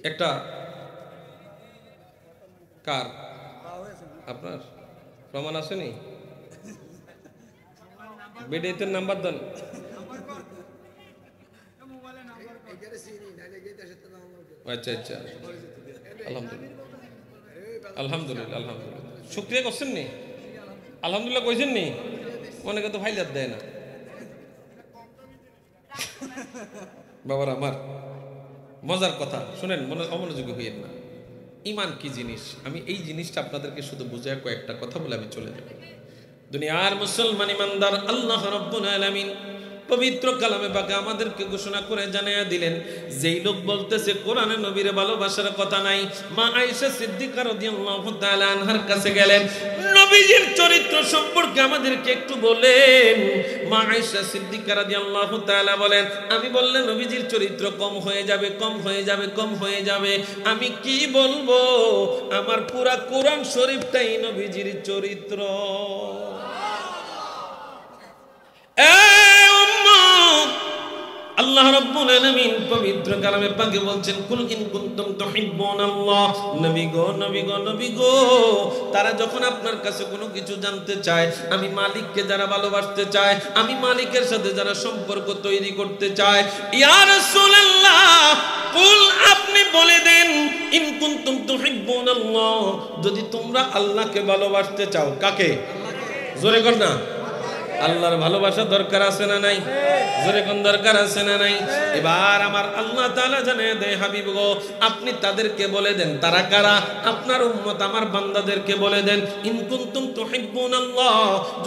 একটা কার আপনার প্রমাণ আসেনি? বেডেতে নাম্বার দেন। আচ্ছা আচ্ছা, আলহামদুলিল্লাহ আলহামদুলিল্লাহ আলহামদুলিল্লাহ। শুক্রিয়া করছেন নি? আলহামদুলিল্লাহ কইছেন নি? অনেকে তো ফাইলার দেয় না। বাবার আমার মজার কথা শুনেন, অমনোযোগী হইয়েন না। ইমান কি জিনিস, আমি এই জিনিসটা আপনাদেরকে শুধু বুঝায় কয়েকটা কথা বলে আমি চলে যাব। দুনিয়ার মুসলমান ইমানদার আল্লাহ রাব্বুল আলামিন পবিত্র কালামে পাকে আমাদেরকে ঘোষণা করে জানিয়ে দিলেন, যেই লোক বলতেছে কোরআনে নবীর ভালোবাসার কথা নাই, মা আয়েশা সিদ্দিকা রাদিয়াল্লাহু তাআলা আনহার কাছে গেলেন, নবীজির চরিত্র সম্পর্কে আমাদেরকে একটু বলেন। মা আয়েশা সিদ্দিকা রাদিয়াল্লাহু তাআলা বলেন, আমি বললে নবীজির চরিত্র কম হয়ে যাবে, কম হয়ে যাবে, কম হয়ে যাবে। আমি কি বলবো, আমার পুরা কোরআন শরীফটাই নবীজির চরিত্র। আল্লাহ রাব্বুল আলামিন পবিত্র কালামে পাকে বলছেন, কুল ইন কুনতুম তুহিব্বুনাল্লাহ, নবী গো নবী গো নবী গো, তারা যখন আপনার কাছে কোনো কিছু জানতে চায়, আমি মালিককে যারা ভালোবাসতে চায়, আমি মালিকের সাথে যারা সম্পর্ক তৈরি করতে চায়, ইয়া রাসূলুল্লাহ কুল, আপনি বলে দেন, ইন কুনতুম তুহিব্বুনাল্লাহ, যদি তোমরা আল্লাহকে ভালোবাসতে চাও। কাকে? জোরে কর না। আল্লাহর ভালোবাসা দরকার আছে না নাই? জোরে কোন দরকার আছে না নাই? এবার আমার আল্লাহ তাআলা জানিয়ে দেয়, হাবিব গো আপনি তাদেরকে বলে দেন, তারা কারা? আপনার উম্মত, আমার বান্দাদেরকে বলে দেন, ইন কুনতুম তুহিব্বুনাল্লাহ,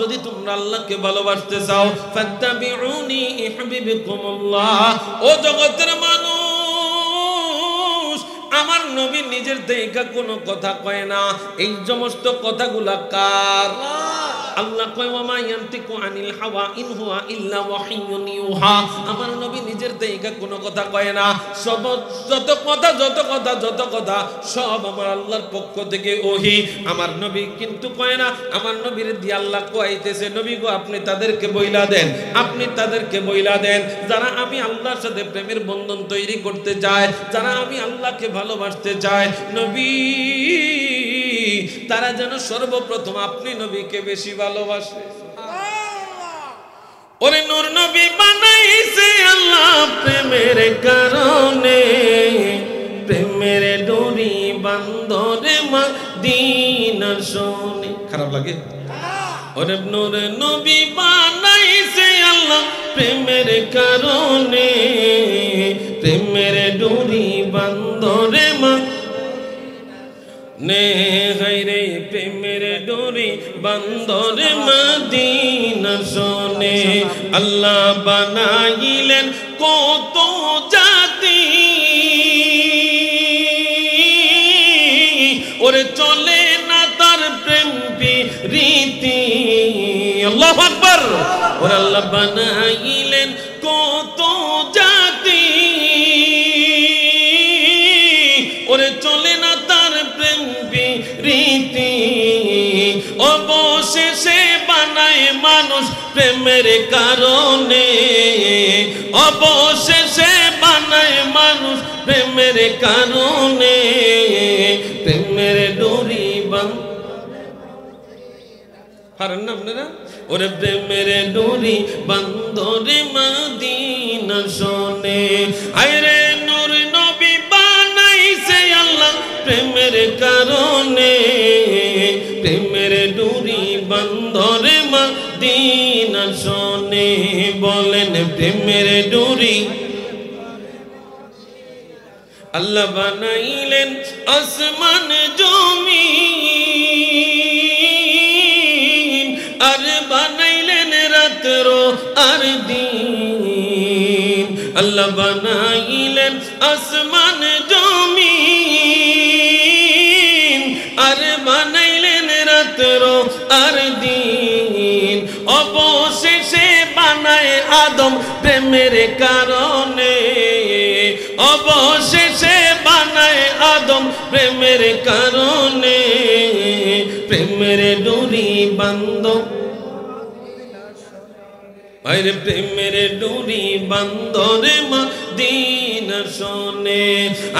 যদি তোমরা আল্লাহকে ভালোবাসতে চাও, ফাত্তাবিউনি ইউহিব্বুকুমুল্লাহ। ও জগতের মানুষ, আমার নবী নিজের থেকে কোনো কথা কয় না। এই সমস্ত কথাগুলা কার? আল্লাহ কয়, ওয়া মা ইয়ান্তিকু আনিল হাওয়া ইন হুয়া ইল্লা ওয়াহিয়ুন ইউহা। আমার নবী নিজের থেকে কোনো কথা কয় না, সব যত কথা সব আমার আল্লাহর পক্ষ থেকে ওহী। আমার নবী কিন্তু কয় না, আমার নবীর দিয়ে আল্লাহ কইতেছে, নবী গো আপনি তাদেরকে বইলা দেন, আপনি তাদেরকে বইলা দেন, যারা আমি আল্লাহর সাথে প্রেমের বন্ধন তৈরি করতে চায়, যারা আমি আল্লাহকে ভালোবাসতে চায়, নবী তারা যেন সর্বপ্রথম আপনি নবীকে বেশি ভালোবাসে। ওরে নূর নবী বানাইছে আল্লাহ প্রেমের কারণে, প্রেমের ডোরি বান্ধরে মদিনা শোনে। খারাপ লাগে? ওরে নূর নবী বানাইছে আল্লাহ প্রেমের কারণে, প্রেমের ডোরি বান্ধরে নে হায়রে, প্রেমের ডোরি বান্ধরে মদিনা শোনে। আল্লাহ বানাইলেন কত জাতি, ওরে চলে না তার প্রেম রীতি। আল্লাহু আকবার। ওরে আল্লাহ বানাইলেন কত জাতি, ওরে চলে না তার প্রেম রীতি। অবশেষে বানায় মানুষ প্রেমের কারণে, অবশেষে বানায় মানুষ প্রেমের কারণে, প্রেমের ডোরি পারেন না আপনারা? ওরে প্রেমের ডোরি বান্ধরে মদিনা শোনে। আইরে নূর নবী বানাইছে আল্লাহ প্রেমের কারণে, প্রেমের ডোরি বান্ধরে মদিনা শোনে। বলেন প্রেমের ডোরি আল্লাহ বানাইলেন আসমান জমিন, আর বানাইলেন রাত্র আর দিন। আল্লাহ বানাইলেন আসমান জমিন, আর বানাইলেন রাত্র আর দিন। অবশেষে বানায় আদম প্রেমের কারণে, অবশেষে বানায় আদম প্রেমের কারণে, প্রেমের ডোরি বান্ধ। আরে প্রেমের ডোরি বান্ধরে মদিনা শোনে।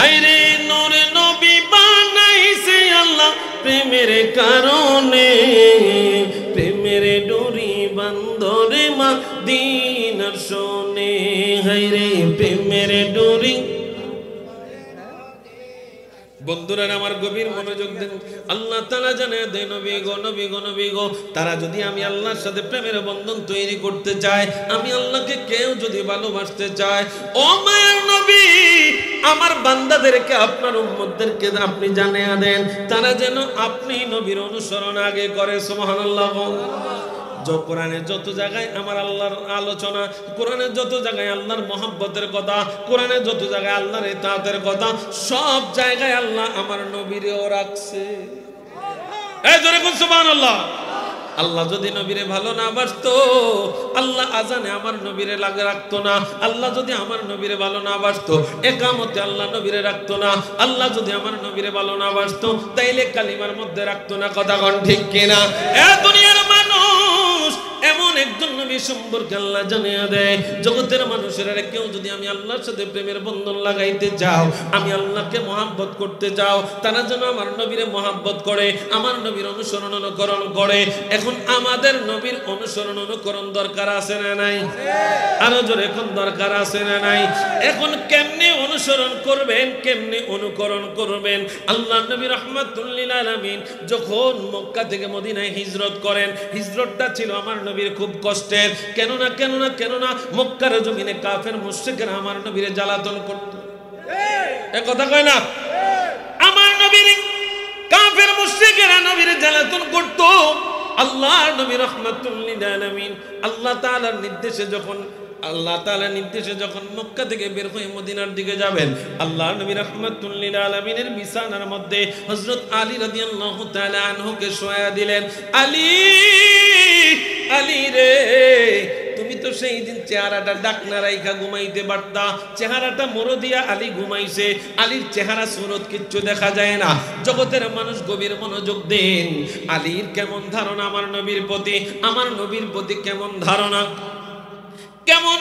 আরে নূর নবী বানাইছে আল্লাহ প্রেমের কারণে, প্রেমের ডোরি বান্ধরে প্রেমের ডোরি। বন্ধুরা আমার গভীর মনোযোগ দেন। আল্লাহ তাআলা জানে দেন নবী গো নবী গো নবী গো, তারা যদি আমি আল্লাহর সাথে প্রেমের বন্ধন তৈরি করতে চায়, আমি আল্লাহকে কেউ যদি ভালোবাসতে চায়, ও মায়ের নবী আমার বান্দাদেরকে আপনার উম্মতদেরকে আপনি জানিয়ে দেন তারা যেন আপনি নবীর অনুসরণ আগে করে। সুবহানাল্লাহ। কোরআনে যত জায়গায় আমার আল্লাহর আলোচনা, কোরআনে যত জায়গায় আল্লাহর মহব্বতের কথা, কোরআনে যত জায়গায় আল্লাহর ইতাআতের কথা, সব জায়গায় আল্লাহ আমার নবীরেও রাখছে। এই জোরে কোন সুবহানাল্লাহ। আল্লাহ যদি নবীরে ভালো না বাসতো, আল্লাহ আজানে আমার নবীরে লাগে রাখতো না। আল্লাহ যদি আমার নবীরে ভালো না বাসতো, একামতে আল্লাহ নবীরে রাখতো না। আল্লাহ যদি আমার নবীরে ভালো না বাসতো, তাইলে কালিমার মধ্যে রাখতো না। কথা কোন ঠিক কিনা? এ দুনিয়ার মানুষ এমন একজন নবী সম্পর্কে আল্লাহ জানিয়ে দেয়, জগতের মানুষেরা কেউ যদি আমি আল্লাহর সাথে প্রেমের বন্ধন লাগাইতে চাও, আমি আল্লাহকে মহব্বত করতে চাও, তারা যেন আমার নবীরে মহব্বত করে, আমার নবীর অনুসরণ অনুকরণ করে। এখন আমাদের নবীর অনুসরণ অনুকরণ দরকার আছে না নাই? আরো জোরে এখন দরকার আছে না নাই? এখন কেমনে অনুসরণ করবেন, কেমনে অনুকরণ করবেন? আল্লাহ নবী রাহমাতুল লিল আলামিন যখন মক্কা থেকে মদিনায় হিজরত করেন, হিজরতটা ছিল আমার নবীর খুব কষ্টের। কেননা মক্কার জমিনে কাফের মুশরিকরা আমার নবীরে জ্বালাতন করত। এ কথা কয় না? আমার নবীর কাফের মুশরিকরা নবীরে জ্বালাতন করত। আল্লাহর নবী রাহমাতুল লিল আলামিন আল্লাহ তাআলার নির্দেশে যখন মক্কা থেকে বের হয়ে মদিনার দিকে যাবেন, আল্লাহর নবী রাহমাতুল লিল আলামিনের বিছানার মধ্যে হযরত আলী রাদিয়াল্লাহু তাআলা আনহুকে শোয়া দিলেন। আলী রে, তুমি তো সেই দিন চেহারাটা ডাকনা রাইখা ঘুমাইতে পারতা। চেহারাটা মোড় দিয়া আলী ঘুমাইছে, আলীর চেহারা সুরত কিচ্ছু দেখা যায় না। জগতের মানুষ গভীর মনোযোগ দেন। আলীর কেমন ধারণা আমার নবীর প্রতি, আমার নবীর প্রতি কেমন ধারণা, কেমন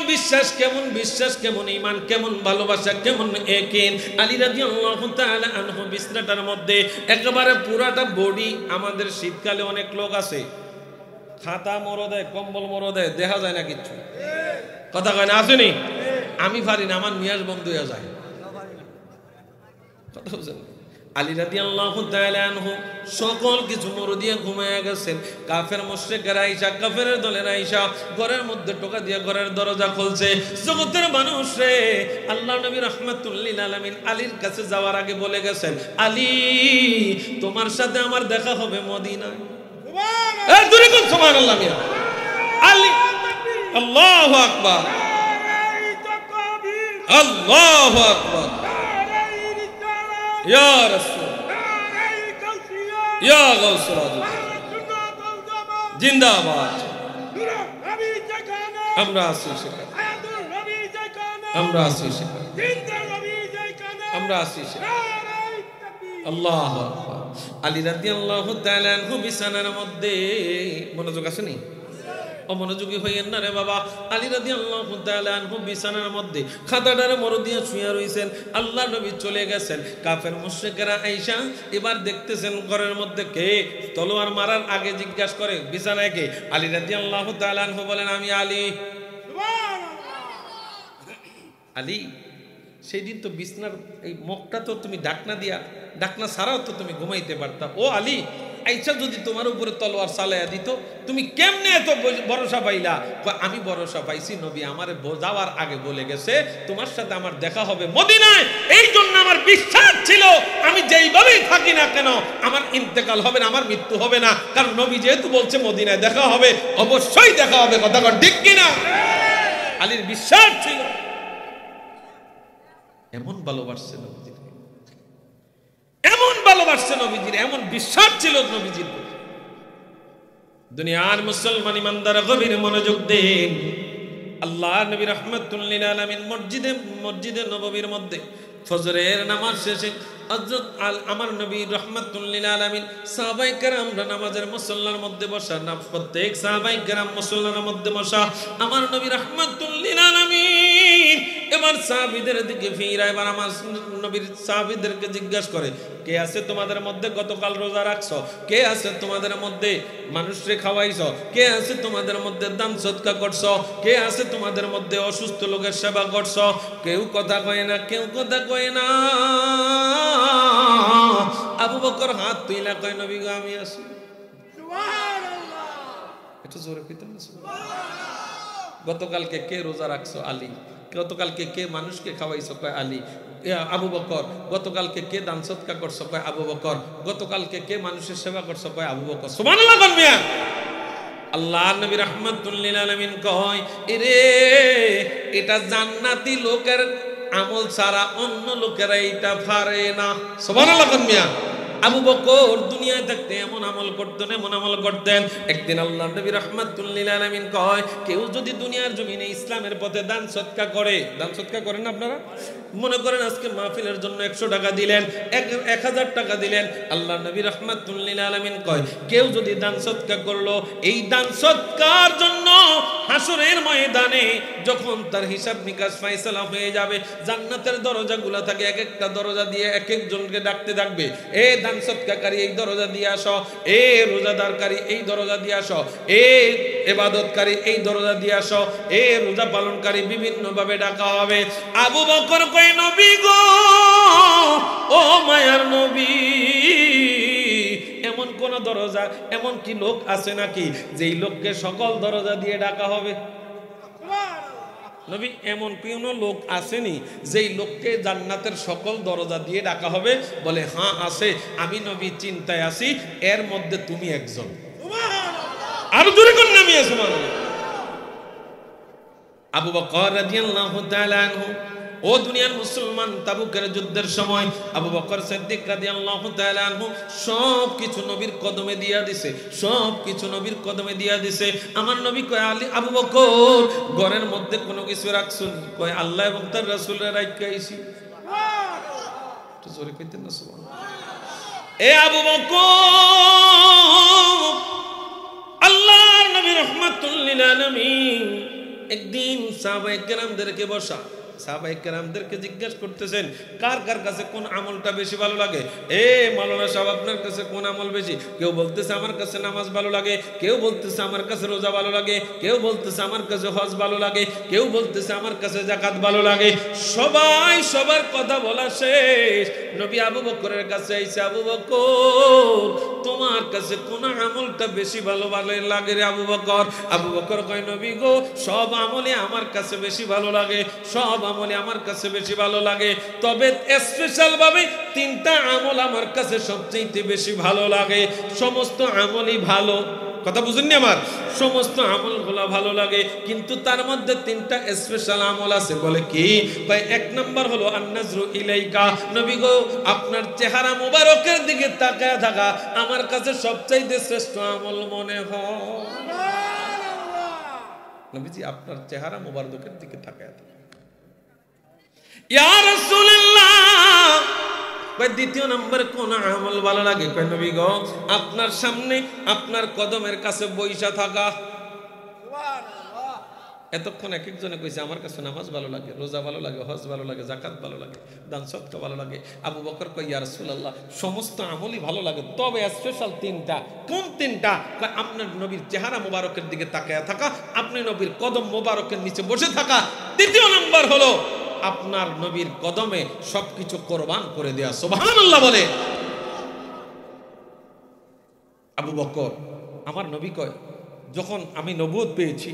বিশ্বাস, কেমন ঈমান, কেমন ভালোবাসা, কেমন ইয়াকিন। আলী রাদিয়াল্লাহু তাআলা আনহু বিছনাটার মধ্যে একেবারে পুরাটা বডি। আমাদের শীতকালে অনেক লোক আছে খাতা মরো দেয়, কম্বল মরো দেয়, দেখা যায় না কিচ্ছু। কথা কয় না? আসেনি? আমি পারি না, আমার নিয়াজ বন্ধ হয়ে যায়। কথা বুঝেন? আলী রাদিয়াল্লাহু তাআলা আনহু সকল কিছু মরো দিয়ে ঘুমায়া গেছেন। কাফের মুশরিকরা আইসা, কাফের দলের আইসা ঘরের মধ্যে টোকা দিয়ে ঘরের দরজা খুলছে। জগতের মানুষ রে, আল্লাহ নবী রাহমাতুল লিল আলামিন আলীর কাছে যাওয়ার আগে বলে গেছেন, আলী তোমার সাথে আমার দেখা হবে মদিনায়। সুবহানাল্লাহ। আলী, আল্লাহু আকবার, আল্লাহু আকবার, ইয়া রাসূল, ইয়া গাউসুল আযম, জিন্দাবাদ। আমরা আছি সেখানে, আমরা আছি সেখানে, আমরা আছি সেখানে। আল্লাহু আকবার। আলী রাদিয়াল্লাহু তাআলা আনহু বিছানার মধ্যে, মনোযোগ আসেনি? অমনোযোগী হইয়েন না রে বাবা। আলী রাদিয়াল্লাহু তাআলা আনহু বিছানার মধ্যে খাতাটারে মর দিয়ে শুয়ে রইছেন। আল্লাহ নবী চলে গেছেন। কাফের মুশরিকরা আইসা এবার দেখতেছেন ঘরের মধ্যে কে। তলোয়ার মারার আগে জিজ্ঞাসা করে বিছানায় কে? আলী রাদিয়াল্লাহু তাআলা আনহু বলেন, আমি আলী। আলী, সেই দিন তো বিছনার এই মুখটা তো তুমি ডাকনা ছাড়াও তো তুমি ঘুমাইতে পারতা। ও আলী, আইসা যদি তোমার উপরে তলোয়ার চালাইয়া দিত, তুমি কেমনে এত ভরসা পাইলা? আমি ভরসা পাইছি, নবী আমারে যাওয়ার আগে বলে গেছে তোমার সাথে আমার দেখা হবে মদিনায়। এই জন্য আমার বিশ্বাস ছিল আমি যেইভাবেই থাকি না কেন আমার ইন্তেকাল হবে না, আমার মৃত্যু হবে না। কারণ নবী যেহেতু বলছে মদিনায় দেখা হবে, অবশ্যই দেখা হবে। কথা কর ঠিক কিনা? আলীর বিশ্বাস ছিল। এমন ভালোবাসছে নবীজির, এমন ভালোবাসছে নবীজির, এমন বিশ্বাস ছিল নবীজির। দুনিয়ার মুসলমান ইমানদার গভীর মনোযোগ দেন। আল্লাহ নবী রাহমাতুল লিল আলামিন মসজিদে নববীর মধ্যে ফজরের নামাজ শেষে হযরত আমার নবী রাহমাতুল লিল আলামিন সাহাবায়ে কেরামরা নামাজের মুসল্লার মধ্যে বসা, না প্রত্যেক সাহাবায়ে কেরাম মুসল্লার মধ্যে বসা। আমার নবী রাহমাতুল লিল আলামিন এবার সাহাবীদের দিকে ফিরে এবার আমার নবীর সাহাবীদেরকে জিজ্ঞাসা করে, কে আছে তোমাদের মধ্যে গতকাল রোজা রাখছো? কে আছে তোমাদের মধ্যে মানুষরে খাওয়াইছো? কে আছে তোমাদের মধ্যে দান সদকা করছো? কে আছে তোমাদের মধ্যে অসুস্থ লোকের সেবা করছো? কেউ কথা কয় না, কেউ কথা কয় না। আবু বকর হাত তুইলা কয়, নবী গো আমি আছি। একটু জোরে কইতেন না? গতকালকে কে রোজা রাখছো? আলী। গতকালকে কে মানুষকে খাওয়াইছো? কয় আলী। আবু বকর। গতকালকে কে দান সদকা করছো? কয় আবু বকর। গতকালকে কে মানুষের সেবা করছো? কয় আবু বকর। সুবহানাল্লাহ কোন মিয়া? আল্লাহর নবী রাহমাতুল লিল আলামিন কয়, এরে এটা জান্নাতি লোকের আমল ছাড়া অন্য লোকেরা এটা পারে না। সুবহানাল্লাহ কোন মিয়া? আবু বকর দুনিয়ায় থাকতে এমন আমল করতেন, এমন আমল করতেন। একদিন আল্লাহর নবী রাহমাতুল লিল আলামিন কয়, কেউ যদি দুনিয়ার জমিনে ইসলামের পথে দান সদকা করে, দান সদকা করেন আপনারা? মনে করেন আজকে মাহফিলের জন্য 100 টাকা দিলেন, 1000 টাকা দিলেন। আল্লাহর নবী রাহমাতুল লিল আলামিন কয়, কেউ যদি দান সদকা করলো, এই দান সদকার জন্য হাসরের ময়দানে যখন তার হিসাব নিকাশ ফয়সালা হয়ে যাবে, জান্নাতের দরজাগুলো থাকে, এক একটা দরজা দিয়ে এক একজনকে ডাকতে থাকবে, এ দান সদকাকারী এই দরজা দিয়ে আসো, এ রোজাদারকারী এই দরজা দিয়ে আসো, এ ইবাদতকারী এই দরজা দিয়ে আসো, এ রোজা পালনকারী, বিভিন্ন ভাবে ডাকা হবে। আবু বকর কয়, নবী গো, ও মায়ার নবী, এমন কোন দরজা, এমন কি লোক আছে নাকি যেই লোককে সকল দরজা দিয়ে ডাকা হবে? নবী, এমন কোন লোক আসেনি যেই লোককে জান্নাতের সকল দরজা দিয়ে ডাকা হবে? বলে হ্যাঁ আছে, আমি নবী চিন্তায় আছি, এর মধ্যে তুমি একজন। আরো জোরে কোন নামই আছে মানুষ। আবু বকর রাদিয়াল্লাহু তাআলা আনহু, ও দুনিয়ার মুসলমান, তাবুকের যুদ্ধের সময় আবু বকর সিদ্দিক রাদিয়াল্লাহু তাআলা আনহু সব কিছু নবীর কদমে দিয়া দিছে, সব কিছু নবীর কদমে দিয়া দিছে। আমার নবী কয়, আলী আবু বকর ঘরের মধ্যে কোনো কিছু রাখছুন? কয়, আল্লাহ এবং তার রাসূলের রাইখা আইছি। তো জোরে কইতেন না সুবহানাল্লাহ। এ আবু বকর, আল্লাহর নবী রাহমাতুল লিল আলামিন একদিন সাহাবায়ে কেরামদেরকে বসা, সাহাবায়ে কেরামদেরকে জিজ্ঞাসা করতেছেন, কার কার কাছে কোন আমলটা বেশি ভালো লাগে? এ মাওলানা সাহেব, আপনার কাছে কোন আমল বেশি? কেউ বলতেছে আমার কাছে নামাজ ভালো লাগে, কেউ বলতেছে আমার কাছে রোজা ভালো লাগে, কেউ বলতেছে আমার কাছে হজ ভালো লাগে, কেউ বলতেছে আমার কাছে যাকাত ভালো লাগে। সবাই সবার কথা বলা শেষ, নবী আবু বকরের কাছে আইছে, আবু বকর তোমার কাছে কোন আমলটা বেশি ভালো লাগে রে আবু বকর? আবু বকর কয়, নবী গো, সব আমলে আমার কাছে বেশি ভালো লাগে, সব আমলে আমার কাছে বেশি ভালো লাগে, তবে স্পেশাল ভাবে 3টা আমল আমার কাছে সবচেয়ে বেশি ভালো লাগে। সমস্ত আমলই ভালো, কথা বুঝেননি আমার? সমস্ত আমলগুলো ভালো লাগে, কিন্তু তার মধ্যে 3টা স্পেশাল আমল আছে। বলে কি? ভাই 1 নাম্বার হলো আন-নাজরু ইলাইকা, নবী গো আপনার চেহারা মোবারকের দিকে তাকায় থাকা আমার কাছে সবচেয়ে শ্রেষ্ঠ আমল মনে হয়। নবীজি আপনার চেহারা মোবারকের দিকে তাকায় থাকা। ইয়া রাসূলুল্লাহ, কয় 2 নম্বরে কোন আমল ভালো লাগে? কয় নবী গো আপনার সামনে আপনার কদমের কাছে বইসা থাকা। সুবহানাল্লাহ। এতক্ষণ এক একজনে কইছে আমার কাছে নামাজ ভালো লাগে, রোজা ভালো লাগে, হজ ভালো লাগে, যাকাত ভালো লাগে, দান সদকা ভালো লাগে। আবু বকর কয়, ইয়া রাসূলুল্লাহ সমস্ত আমলই ভালো লাগে, তবে স্পেশাল 3টা। কোন 3টা? কয় আপনার নবীর চেহারা মোবারকের দিকে তাকায়া থাকা, আপনি নবীর কদম মোবারকের নিচে বসে থাকা। 3য় নাম্বার হলো আপনার নবীর কদমে সবকিছু কোরবান করে দেয়া। সুবহানাল্লাহ বলে। আবু বকর, আমার নবী কয়, যখন আমি নবুয়ত পেয়েছি,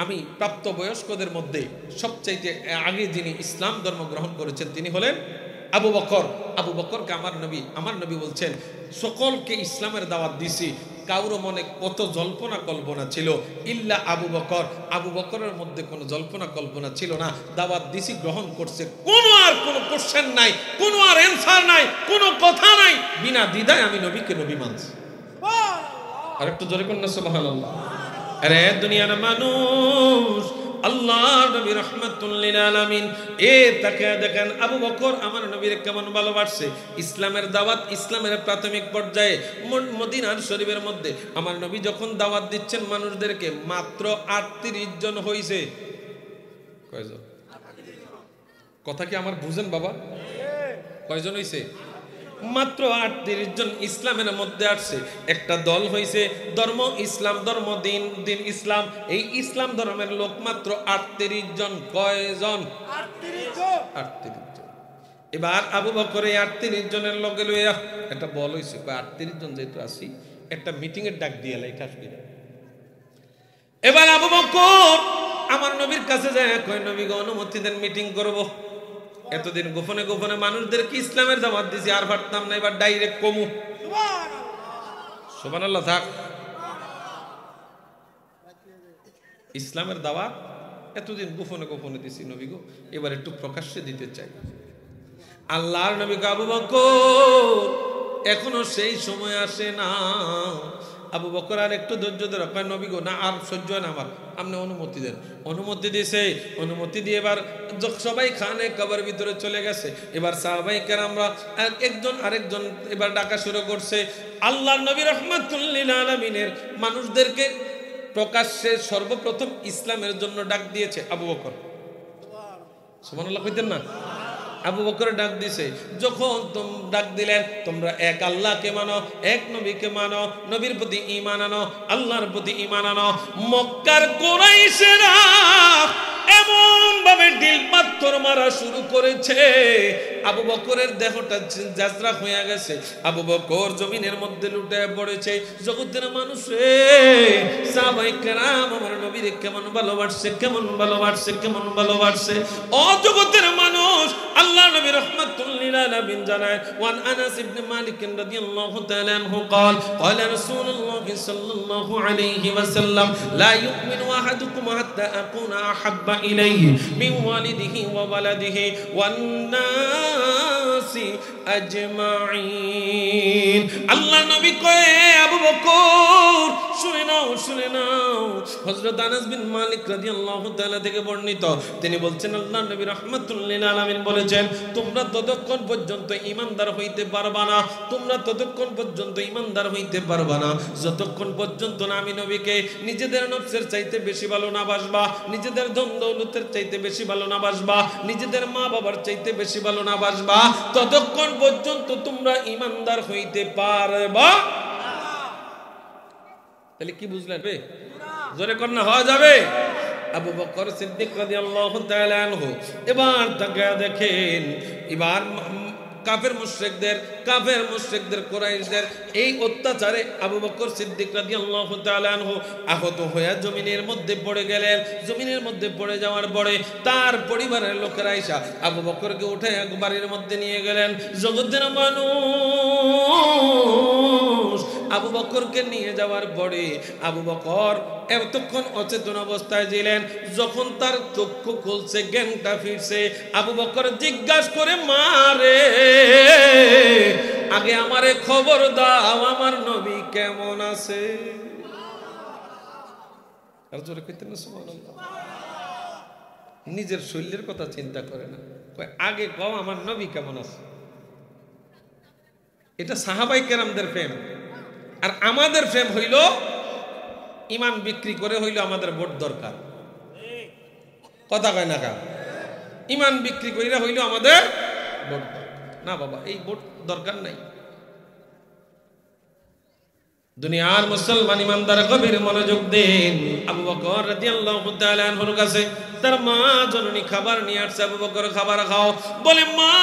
আমি প্রাপ্তবয়স্কদের মধ্যে সবচাইতে আগে যিনি ইসলাম ধর্ম গ্রহণ করেছেন তিনি হলেন আবু বকর। আবু বকরকে আমার নবী বলছেন, সকলকে ইসলামের দাওয়াত দিছি, কারো মনে কত জল্পনা কল্পনা ছিল, ইল্লা আবু বকর। আবু বকরের মধ্যে কোনো জল্পনা কল্পনা ছিল না, দাওয়াত দিছি, গ্রহণ করছে, কোনো কোশ্চেন নাই, কোনো আর অ্যানসার নাই, কোনো কথা নাই, বিনা দ্বিধায় আমি নবীকে নবী মানছি। আর একটু জোরে করুন না সুবহানাল্লাহ। আরে দুনিয়ার মানুষ, আল্লাহর নবী রাহমাতুল লিল আলামিন তাকে দেখেন আবু বকর আমার নবীর কেমন ভালোবাসছে। ইসলামের দাওয়াত, ইসলামের প্রাথমিক পর্যায়ে মদিনার শরীফের মধ্যে আমার নবী যখন দাওয়াত দিচ্ছেন মানুষদেরকে, মাত্র 38 জন হইছে। কয়জন? কথা কি আমার বুঝেন বাবা? কয়জন হইছে? মাত্র 38 জন ইসলামের মধ্যে আসছে। একটা দল হইছে ধর্ম ইসলাম, ধর্ম দিন, দিন ইসলাম। এই ইসলাম ধর্মের লোক মাত্র 38 জন। কয়জন? 38 জন। এবার আবু বকর এই 38 জনের লগে লইয়া একটা বল হইছে, 38 জন যেহেতু আসি একটা মিটিং এর ডাক দিয়ে লাই কাশ্মীরে। এবার আবু বকর আমার নবীর কাছে যায়, কয় নবী গো অনুমতি দেন, মিটিং করব। এতদিন গোপনে গোপনে মানুষদেরকে ইসলামের দাওয়াত দিছি, আর পারতাম না, এবার ডাইরেক্ট কমু। সুবহানাল্লাহ। থাক, ইসলামের দাওয়াত এতদিন গোপনে গোপনে দিছি নবী গো, এবার একটু প্রকাশ্যে দিতে চাই। আল্লাহর নবী আবু বকর এখনো সেই সময় আসে না। আবু বকর আর একটু ধৈর্য ধরে, কয় নবী গো না আর সহ্য হয় না আমার, আপনি অনুমতি দেন। অনুমতি দিয়েছে, অনুমতি দিয়ে এবার সবাই খানে কবর ভিতরে চলে গেছে। এবার সাহাবায়ে কেরামরা একজন আরেকজন এবার ডাকা শুরু করছে। আল্লাহর নবী রাহমাতুল লিল আলামিনের মানুষদেরকে প্রকাশ্যে সর্বপ্রথম ইসলামের জন্য ডাক দিয়েছে আবু বকর। সুবহানাল্লাহ কইতেন না? আবু বকর ডাক দিছে, যখন ডাক দিলেন তোমরা এক আল্লাহকে মানো, এক নবীকে মানো, নবীর প্রতি ঈমান আনো, আল্লাহর প্রতি ঈমান আনো। মক্কার কুরাইশরা এমন ভাবে ঢিল পাথর মারা শুরু করেছে, আবু বকরের দেহটা জাজরা হয়ে গেছে। আবু বকর জমিনের মধ্যে লুটে পড়েছে। জগতের মানুষ রে, সাহাবায়ে কেরাম আমার নবীরে কেমন ভালোবাসছে, কেমন ভালোবাসছে, কেমন ভালোবাসছে। ও জগতের মানুষ, আল্লাহ নবী রাহমাতুল লিল আলামিন জানায়, ওয়ান আনাস ইবনে মালিক রাদিয়াল্লাহু তাআলা আনহু قال قال رسول الله صلى الله عليه وسلم لا يؤمن احدكم حتى اكون احب اليه من والده وولده والناس اجمعين। আল্লাহ নবী কয়, আবু বকর শুনে নাও, শুনে নাও। হযরত আনাস বিন মালিক রাদিয়াল্লাহু তাআলা থেকে বর্ণিত, তিনি বলছেন আল্লাহ নবী রাহমাতুল লিল আলামিন বলেছেন, তোমরা ততক্ষণ পর্যন্ত ঈমানদার হইতে পারবা না, তোমরা ততক্ষণ পর্যন্ত ঈমানদার হইতে পারবা না যতক্ষণ পর্যন্ত না আমি নবীকে নিজেদের নফসের চাইতে বেশি ভালো না বাসবা, নিজেদের ধন দৌলতের চাইতে বেশি ভালো না বাসবা, নিজেদের মা বাবার চাইতে বেশি ভালো না বাসবা, ততক্ষণ পর্যন্ত তোমরা ঈমানদার হইতে পারবা। তাহলে কি বুঝলেন? জোরে কন্যা হওয়া যাবে। আবু বকর সিদ্দিক রাদিয়াল্লাহু তাআলা আনহু এবার তাকে দেখেন, এবার কাফের মুশরিকদের কুরাইশদের এই অত্যাচারে আবু বকর সিদ্দিক রাদিয়াল্লাহু তাআলা আনহু আহত হয়ে জমিনের মধ্যে পড়ে গেলেন। জমিনের মধ্যে পড়ে যাওয়ার পরে তার পরিবারের লোকেরা আইসা আবু বকরকে উঠে এক বাড়ির মধ্যে নিয়ে গেলেন। জগতের মানুষ, আবু বকরকে নিয়ে যাওয়ার পরে আবু বকর এতক্ষণ অচেতন অবস্থায় ছিলেন। যখন তার চক্ষু খুলছে, জ্ঞানটা ফিরছে, আবু বকর জিজ্ঞাসা করে, মারে আগে আমারে খবর দাও, আমার নবী কেমন আছে? নিজের শরীরের কথা চিন্তা করে না, আগে কও আমার নবী কেমন আছে। এটা সাহাবায়ে কেরামদের প্রেম। আর আমাদের প্রেম হইল ঈমান বিক্রি করে হইল আমাদের ভোট দরকার। কথা কয় না, ঈমান বিক্রি কইরা হইল আমাদের ভোট না। বাবা, এই ভোট দরকার নাই। দুনিয়ার মুসলমান ইমানদার গভীর মনোযোগ দেন। আবু বকর রাদিয়াল্লাহু তাআলা আনহুর কাছে তার মা জননী খাবার নিয়ে আসছে। আবু বকর খাবার খাও বলে, মা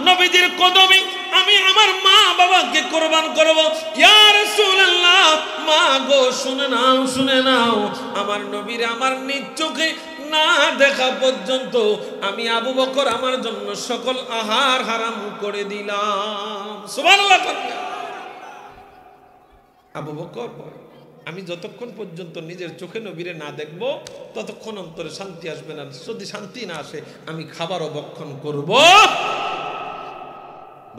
নবীজির কদমে আমি আমার মা বাবাকে কুরবান করব। ইয়া রাসূলুল্লাহ, মা গো শুনে নাও, শুনে নাও, আমার নবীর আমার নিজ চোখে না দেখা পর্যন্ত আমি আবু বকর আমার জন্য সকল আহার হারাম করে দিলাম। সুবহানাল্লাহ। আবু বকর, আমি যতক্ষণ পর্যন্ত নিজের চোখে নবীরে না দেখব ততক্ষণ অন্তরে শান্তি আসবে না। যদি শান্তি না আসে আমি খাবারও ভক্ষণ করব।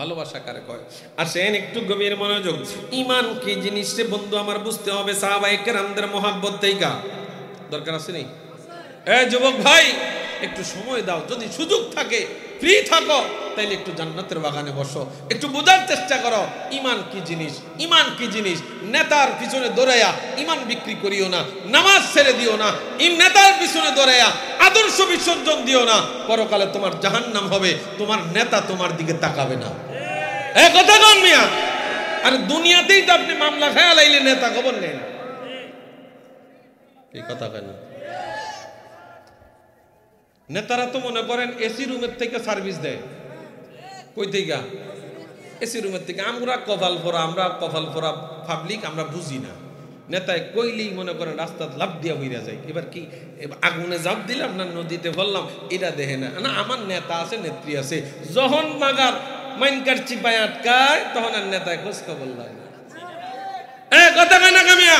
ভালোবাসা কারে কয়? আসেন একটু গভীর মনোযোগ। ঈমান কি জিনিস রে বন্ধু আমার বুঝতে হবে। সাহাবায়ে কেরামদের মহব্বত থেকে দরকার আছে নি? যুবক ভাই, একটু সময় দাও, যদি সুযোগ থাকে, ফ্রি থাকো, তাইলে একটু জান্নাতের বাগানে বসো, একটু বোঝার চেষ্টা করো ইমান কি জিনিস, ইমান কি জিনিস। নেতার পিছনে দৌড়াইয়া ইমান বিক্রি করিও না, নামাজ ছেড়ে দিও না, নেতার পিছনে দৌড়াইয়া আদর্শ বিসর্জন দিও না, পরকালে তোমার জাহান্নাম হবে, তোমার নেতা তোমার দিকে তাকাবে না। এ কথা কোন মিয়া? আর দুনিয়াতেই তো আপনি মামলা খেয়াল আইলে নেতা খবর নেই না, এই কথা কেন? নেতারা তো মনে করেন এসি রুমের থেকে সার্ভিস দেয়, কই থেকে? এসি রুমের থেকে। আমরা কপাল ফোরা পাবলিক, আমরা বুঝি না। নেতায় কইলেই মনে করেন রাস্তা লাভ দিয়া হইয়া যায়। এবার কি আগুনে জাপ দিলাম না নদীতে বললাম, এটা দেখে না। না, আমার নেতা আছে, নেত্রী আছে, যখন মাগার মাইনকার চিপায় আটকায় তখন আর নেতায় খোঁজ খবর লাগে না। কথা কয় না কামিয়া?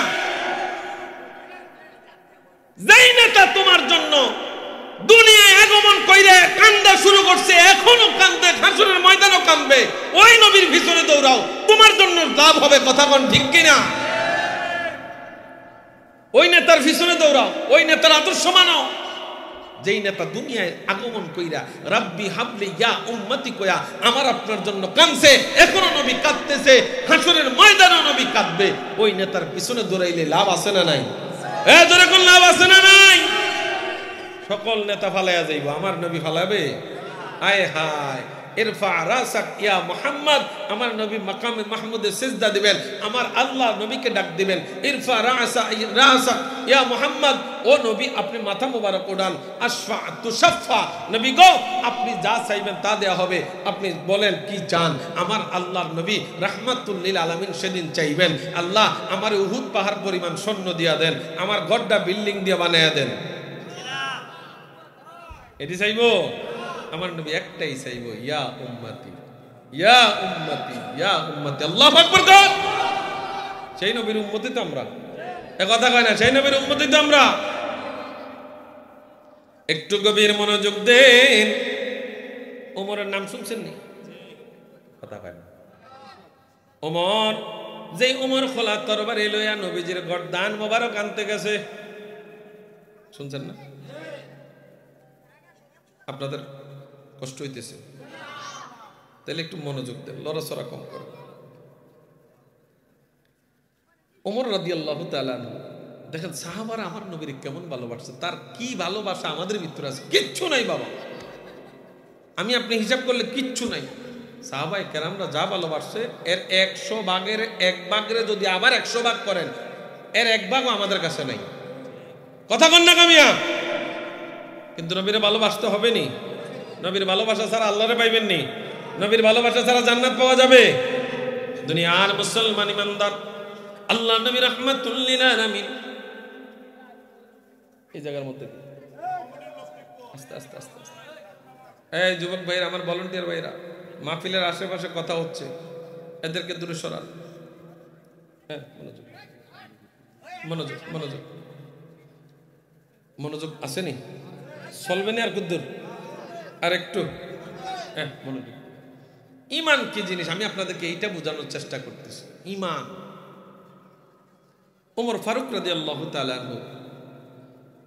যেই নেতা তোমার জন্য দুনিয়ায় আগমন কইরে কান্দা শুরু করছে, এখনো কান্দে, হাসরের ময়দানও কান্দবে, ওই নবীর পিছনে দৌড়াও, তোমার জন্য লাভ হবে। কথা কোন ঠিক কিনা? ওই নেতার পিছনে দৌড়াও, ওই নেতার আদর্শ মানাও। যেই নেতা দুনিয়ায় আগমন কইরা রাব্বি হাবলি ইয়া উম্মতি কয়া আমার আপনার জন্য কাঁদছে, এখনো নবী কাঁদতেছে, হাসরের ময়দানও নবী কাঁদবে, ওই নেতার পিছনে দৌড়াইলে লাভ আছে না নাই? জোরে কোন লাভ আছে না নাই? সকল নেতা ফালাইয়া যাইব, আমার নবী ফালাবে? আয় হায়, ইরফা রাসাক ইয়া মুহাম্মদ, আমার নবী মাকামে মাহমুদে সিজদা দিবেন, আমার আল্লাহ নবীকে ডাক দিবেন, ইরফা রাসাক ইয়া মুহাম্মদ, ও নবী আপনি মাথা মোবারক উড়ান, আশফা তুশাফা, নবী গো আপনি যা চাইবেন তা দেয়া হবে, আপনি বলেন কি চান। আমার আল্লাহর নবী রাহমাতুল লিল আলামিন সেদিন চাইবেন, আল্লাহ আমার উহুদ পাহাড় পরিমাণ সৈন্য দিয়া দেন, আমার গড্ডা বিল্ডিং দিয়ে বানায়া দেন। এটি চাইবো? আমার নবী একটাই চাইবো, ইয়া উম্মতি ইয়া উম্মতি ইয়া উম্মতি। আল্লাহু আকবার। সেই নবীর উম্মতি তো আমরা, এ কথা কয় না? সেই নবীর উম্মতি তো আমরা। একটু গভীর মনোযোগ দেন। ওমরের নাম শুনছেন নি? কথা কয় না? ওমর, যেই ওমর খোলা তরবারি লইয়া নবীজির গর্দান মোবারক আনতে গেছে, শুনছেন না? আপনাদের কষ্ট হইতেছে? তাহলে একটু মনোযোগ দেন, লড়াচড়া কম করো। ওমর রাদিয়াল্লাহু তাআলা আনহু, দেখেন সাহাবারা আমার নবীর কেমন ভালোবাসছে, তার কি ভালোবাসা আমাদের ভিতরে আছে। কিচ্ছু নাই বাবা, আমি আপনি হিসাব করলে কিচ্ছু নাই। সাহাবায়ে কেরামরা যা ভালোবাসছে, এর 100 ভাগের 1 ভাগরে যদি আবার 100 ভাগ করেন, এর 1 ভাগও আমাদের কাছে নাই। কথা কন না কামিয়া? কিন্তু নবীরে ভালোবাসতে হবে নি। নবীর ভালোবাসা ছাড়া আল্লাহরে পাইবেন নি। নবীর ভালোবাসা ছাড়া জান্নাত পাওয়া যাবে? দুনিয়ার মুসলমান ইমানদার, আল্লাহ নবী রাহমাতুল লিল আলামিন। এই জায়গার মধ্যে আস্তে আস্তে আস্তে আস্তে, এই যুবক ভাইরা, আমার ভলান্টিয়ার ভাইরা, মাহফিলের আশেপাশে কথা হচ্ছে, এদেরকে দূরে সরান। হ্যাঁ, মনোযোগ মনোযোগ মনোযোগ মনোযোগ আসেনি? চলবে না আর কুদ্দুর? আর একটু মনোযোগ। ঈমান কি জিনিস আমি আপনাদেরকে এইটা বোঝানোর চেষ্টা করতেছি। ঈমান। ওমর ফারুক রাদিয়াল্লাহু তাআলা আনহু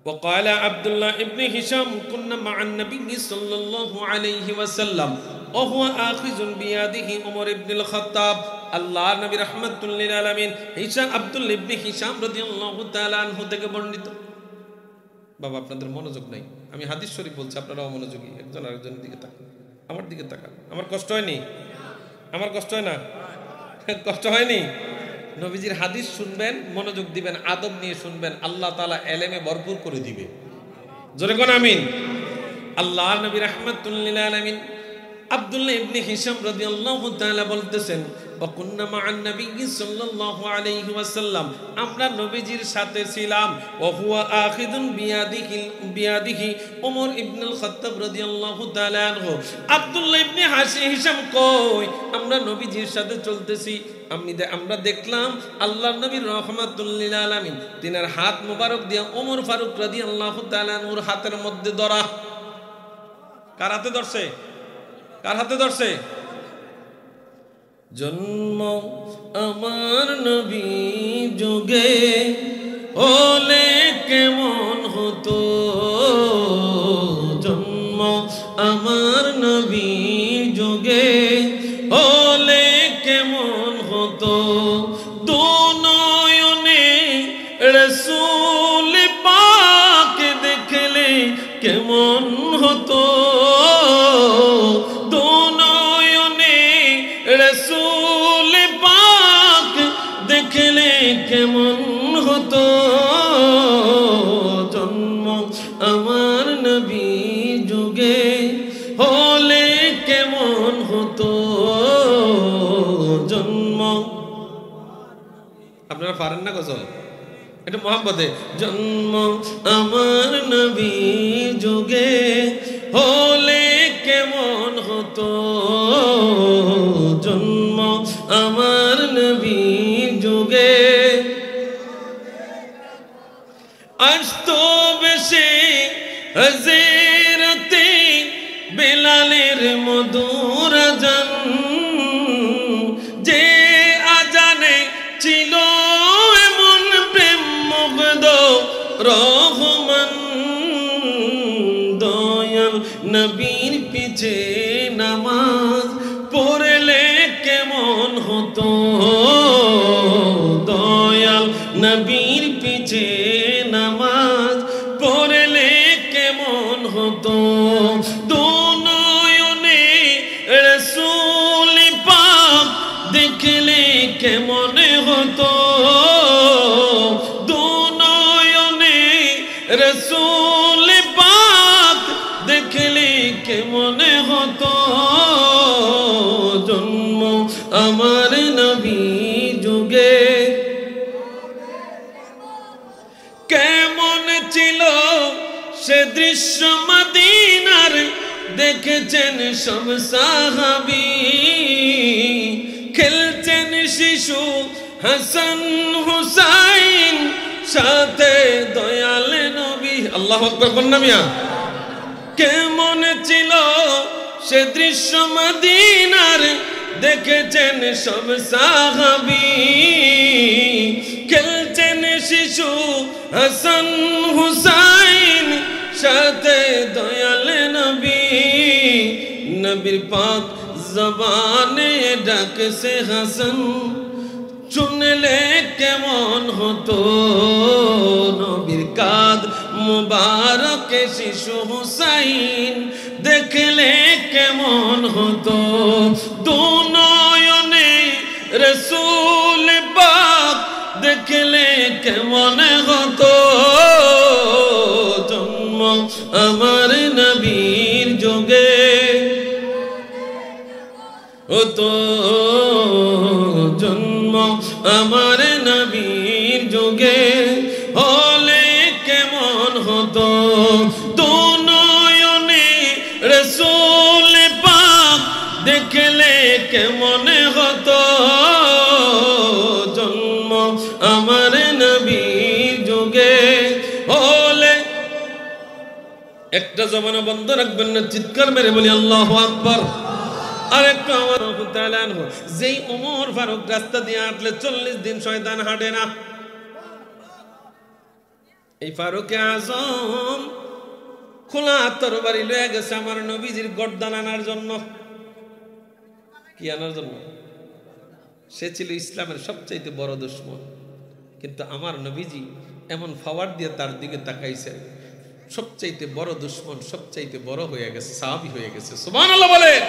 وقال عبد الله ابن هشام كنا مع النبي صلى الله عليه وسلم وهو آخذ بيده عمر بن الخطاب। আল্লাহ নবী রাহমাতুল লিল আলামিন হিশাম আব্দুল্লাহ ইবনে হিশাম রাদিয়াল্লাহু তাআলা আনহু থেকে বর্ণিত। বাবা আপনাদের মনোযোগ নাই, আমি হাদিস শরীফ বলছি, আপনারাও মনোযোগী, একজন আরেকজনের দিকে তাকান, আমার দিকে তাকান। আমার কষ্ট হয়নি? আমার কষ্ট হয় না? কষ্ট হয়নি? নবীজির হাদিস শুনবেন, মনোযোগ দিবেন, আদব নিয়ে শুনবেন, আল্লাহ তাআলা এলেমে ভরপুর করে দিবে। জোরে কোন আমিন। আল্লাহ নবী রাহমাতুল লিল আলামিন আব্দুল্লাহ ইবনে হিশাম রাদিয়াল্লাহু তাআলা বলতেছেন, ওয়াকুন্না মা'আন নবী সাল্লাল্লাহু আলাইহি ওয়াসাল্লাম, আমরা নবীজির সাথে ছিলাম, ওয়া হুয়া আখিযুন বিয়াদিহি ওমর ইবনুল খাত্তাব রাদিয়াল্লাহু তাআলা আনহু। আব্দুল্লাহ ইবনে হিশাম কই, আমরা নবীজির সাথে চলতেছি, আমরা দেখলাম আল্লাহর নবী রাহমাতুল লিল আলামিন তিনার হাত মোবারক দিয়ে ওমর ফারুক রাদিয়াল্লাহু তাআলা আনহুর হাতের মধ্যে ধরা। কার হাতে ধরছে? কার হাতে ধরছে? জন্ম আমার নবী যুগে হলে কেমন হতো, জন্ম আমার নবী রাসূল পাক দেখলে কেমন হতো জন্ম আমার নবী যুগে হলে কেমন হতো জন্ম। আপনারা পারেন না গজল? এটা মোহাম্মদে জন্ম আমার নবী যুগে হলে কেমন হতো জন্ম আমার নবী যুগে আসতো বেশে হযরতে বেলালের মধুর আজান যে আজানে ছিল এমন প্রেম মুগ্ধ রহমান দয়াল নবীর পিছে নামাজ পড়লে কেমন হতো দয়াল নবীর পিছে নামাজ পড়লে কেমন হতো দুনয়নে রাসূল পাক দেখলে কেমন হতো দুনয়নে রাসূল পাক দেখলে কেমন হতো জন্ম আমার নবী যুগে কেমন ছিল সে দৃশ্য মদিনার দেখেছেন সব সাহাবী খেলছেন শিশু হাসান হুসাইন সাথে দয়াল নবী আল্লাহু আকবার বলনা মিয়া কেমন ছিল সে দৃশ্য মদিনার দেখেছেন সব সাহাবী খেলছেন শিশু হাসান হুসাইন সাথে দয়াল নবী নবীর পাক জবানে ডাকছে হাসান শুনলে কেমন হতো নবীর কাঁধ মুবারকে শিশু হুসাইন দেখলে কেমন হতো দুনয়নে রাসূল পাক দেখলে কেমন হতো জন্ম আমার নবীর যুগে হতো জন্ম আমার নবীর যুগে হলে কেমন হতো দুনয়নে রাসূল পাক দেখলে কেমন হতো জন্ম আমার নবীর যুগে হলে একটা জবান বন্ধ রাখবেন না চিৎকার মেরে বলি আল্লাহু আকবার আরেকটু আমার তাআলা যেই ওমর ফারুক রাস্তা দিয়ে হাঁটলে 40 দিন শয়তান হাঁটে না এই ফারুকে আজম খোলা তরবারি লয়ে গেছে আমার নবীজির গর্দান আনার জন্য কি আনার জন্য সে ছিল ইসলামের সবচাইতে বড় দুশমন কিন্তু আমার নবীজি এমন ফাওয়ার দিয়ে তার দিকে তাকাইছে সবচাইতে বড় দুশমন সবচাইতে বড় হয়ে গেছে সাহাবী হয়ে গেছে সুবহানাল্লাহ বলেন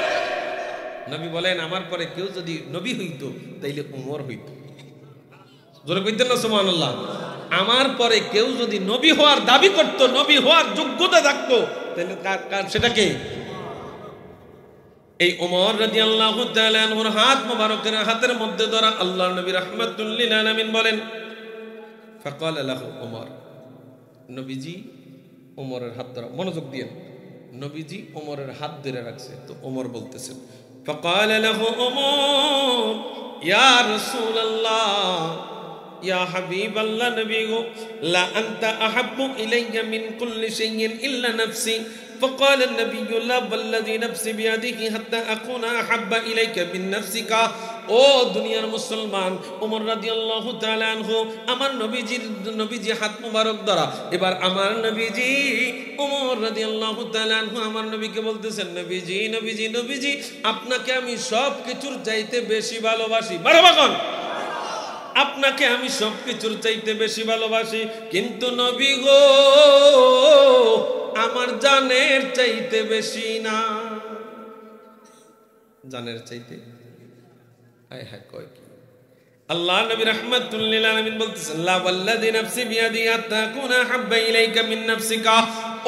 নবী বলেন আমার পরে কেউ যদি নবী হইতো তাইলে উমর হইতো জোরে কইতেন না সুবহানাল্লাহ আমার পরে কেউ যদি নবী হওয়ার দাবি করত নবী হওয়ার যোগ্যতা থাকতো তাহলে সেটা কে এই ওমর রাদিয়াল্লাহু তাআলা আনহুর হাত মোবারকের হাতের মধ্যে ধরা আল্লাহর নবী রাহমাতুল লিল আলামিন বলেন ফাকাল লাহু ওমর নবীজি ওমরের হাত ধরা মনোযোগ দিয়েন নবীজি ওমরের হাত ধরে রাখছে তো ওমর বলতেছেন ফাকাল লাহু ওমর ইয়া রাসূলুল্লাহ ইয়া হাবিবাল্লাহ নবী গো লা আনতা আহাব্বু ইলাইয়া মিন কুল্লি শাইইন ইল্লা নাফসি فقال النبي لا والذي نفسي بيده حتى اكون احب اليك من نفسك ও দুনিয়ার মুসলমান ওমর রাদিয়াল্লাহু তাআলা আনহু আমার নবীজি হাত মোবারক ধরা এবার আমার নবীজি ওমর রাদিয়াল্লাহু তাআলা আনহু আমার নবীকে বলতেছেন নবীজি আপনাকে আমি সব কিছুর চাইতে বেশি ভালোবাসি মারহাবা কোন আপনাকে আমি সবকিছুর চাইতে বেশি ভালোবাসি কিন্তু নবী গো আমার জানের চাইতে বেশি না জানের চাইতে হায় হায় কয় কি আল্লাহ নবী রাহমাতুল লিল আলামিন বলতেছেন লা ওয়াল্লাযী নাফসি বিয়াদিহি তাকুনা হাব্বা ইলাইকা মিন নাফসিকা।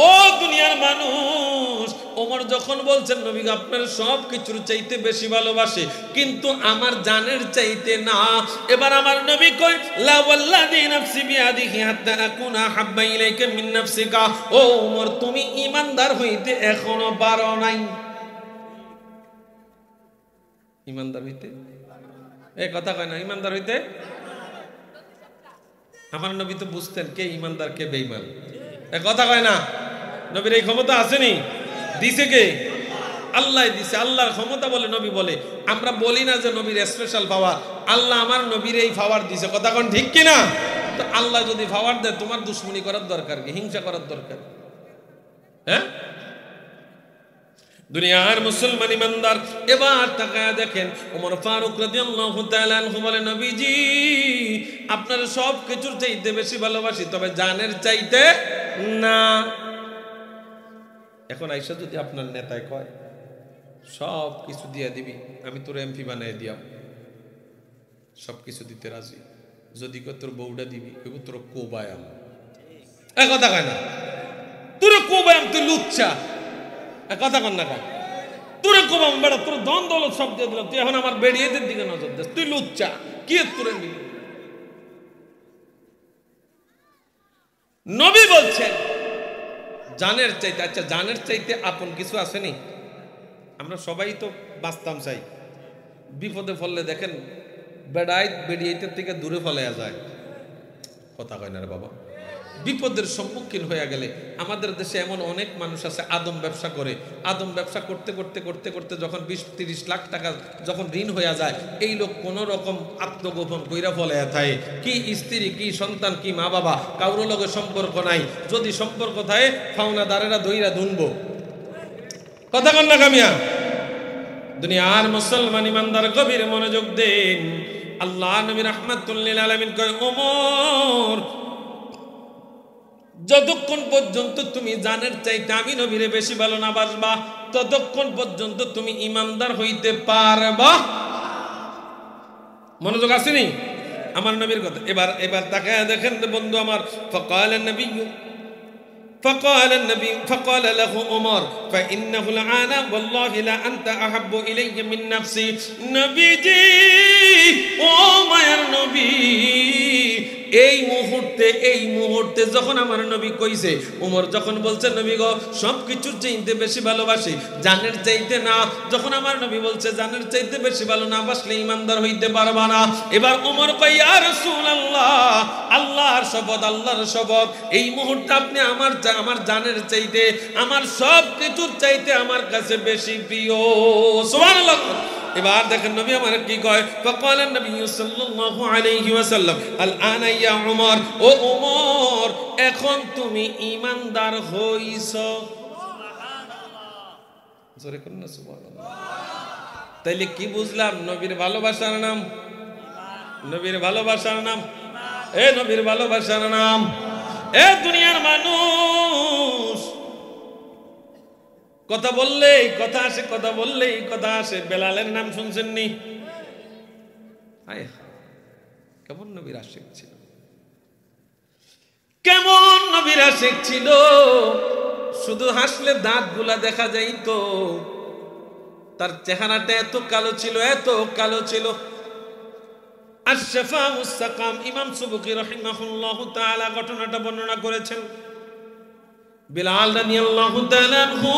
ও দুনিয়ার মানুষ, ওমর যখন বলছেন নবী আপনার সব কিছুর চাইতে বেশি ভালোবাসে কিন্তু আমার জানের চাইতে না। এবার আমার নবী কয় লা ওয়াল্লাযী নাফসি বিয়াদিহি তাকুনা হাব্বা ইলাইকা মিন নাফসিকা। ও ওমর তুমি ঈমানদার হইতে এখনো পারো নাই। ঈমানদার হইতে এই কথা কয় না, ঈমানদার হইতে। আমার নবী তো বুঝতেন কে ঈমানদার কে বেঈমান, এই কথা কয় না। নবীর এই ক্ষমতা আসেনি, দিছে কে? আল্লাহ দিছে। আল্লাহর ক্ষমতা বলে নবী বলে। আমরা বলি না যে নবীর স্পেশাল পাওয়ার, আল্লাহ আমার নবীর এই পাওয়ার দিছে। কথা কোন ঠিক কিনা? তো আল্লাহ যদি পাওয়ার দেয় তোমার দুশ্মনী করার দরকার কি, হিংসা করার দরকার? হ্যাঁ, দুনিয়ার মুসলমান ইমানদার এবার তাকায়া দেখেন ওমর ফারুক রাদিয়াল্লাহু তাআলা আনহু বলে নবীজি আপনার সব কিছুর চাইতে বেশি ভালোবাসি তবে জানের চাইতে না। এখন আইসা যদি আপনার নেতায় কয় সব কিছু দিয়ে দিবি, আমি তোর এমপি বানাই দিয়াম, সব কিছু দিতে রাজি, যদি কয় তোর বউটা দিবি তোর কোবায়াম, এ কথা কয় না, তোর কোবায়াম তুই লুচ্চা, কথা কন না কা, তোরে কোবাম বেড়া, তোর ধন দৌলত সব দিয়ে দিলাম, তুই এখন আমার বেড়িয়েদের দিকে নজর দিস, তুই লুচ্চা, কি তোরে নিবি? নবী বলছেন জানের চাইতে, আচ্ছা জানের চাইতে আপন কিছু আসেনি? আমরা সবাই তো বাঁচতাম চাই, বিপদে ফললে দেখেন বেড়াই বেড়িয়েদের থেকে দূরে ফলাইয়া যায়, কথা কয় না রে বাবা। বিপদের সম্মুখীন হয়ে গেলে আমাদের দেশে এমন অনেক মানুষ আছে আদম ব্যবসা করে, আদম ব্যবসা করতে করতে করতে করতে যখন 20-30 লাখ টাকা যখন ঋণ হয়ে যায়, এই লোক কোন রকম আত্মগোপন কইরা ফলে থাকে, কি স্ত্রী কি সন্তান কি মা বাবা কারোর লগে সম্পর্ক নাই, যদি সম্পর্ক থাকে ফাওনাদারেরা দইরা ধুনবো, কথা কন না কামিয়া। দুনিয়ার মুসলমান ইমানদার গভীর মনোযোগ দেন। আল্লাহ নবী রাহমাতুল লিল আলামিন কয় ওমর যতক্ষণ পর্যন্ত তুমি জানের চাইতে আমি নবীরে বেশি ভালো না বাসবা ততক্ষণ পর্যন্ত তুমি ইমানদার হইতে পারবা। মনোযোগ আসেনি আমার নবীর কথা? এবার তাকায় দেখেন বন্ধু আমার, فقال له عمر فإنه الآن والله لا أنت أحب إلي من نفسي। নবীজি ও মায়ের নবী, এই মুহূর্তে যখন আমার নবী কইছে, ওমর যখন বলছে নবী গো সবকিছুর চাইতে বেশি ভালোবাসি জানের চাইতে না, যখন আমার নবী বলছে জানের চাইতে বেশি ভালো না বাসলে ইমানদার হইতে পারবা না, এবার ওমর কয় ইয়া রাসূলুল্লাহ আল্লাহর শপথ এই মুহূর্তে আপনি আমার জানের চাইতে আমার সব কিছুর চাইতে আমার কাছে বেশি প্রিয়। সুবহানাল্লাহ। এবার দেখেন নবী আমার কি কয়, فقال النبي صلى الله عليه وسلم الآن يا عمر, ও ওমর এখন তুমি ঈমানদার হইছো। সুবহানাল্লাহ, জোরে করুন না সুবহানাল্লাহ। তাইলে কি বুঝলাম? নবীর ভালোবাসার নাম, নবীর ভালোবাসার নাম, নবীর ভালোবাসার নাম। দুনিয়ার মানুষ কথা বললেই কথা আসে, কথা বললেই কথা আসে। বেলালের নাম শুনছেন নি? কেমন নবীর আশিক ছিল, কেমন নবীর আশিক ছিল, শুধু হাসলে দাঁত গুলা দেখা যাইতো, তার চেহারাটা এত কালো ছিল, এত কালো ছিল। আশ-শাফাউস সাকাম ইমাম সুবকি রাহিমাহুল্লাহু তাআলা ঘটনাটা বর্ণনা করেছেন। বিলাল রাদিয়াল্লাহু তাআলা আনহু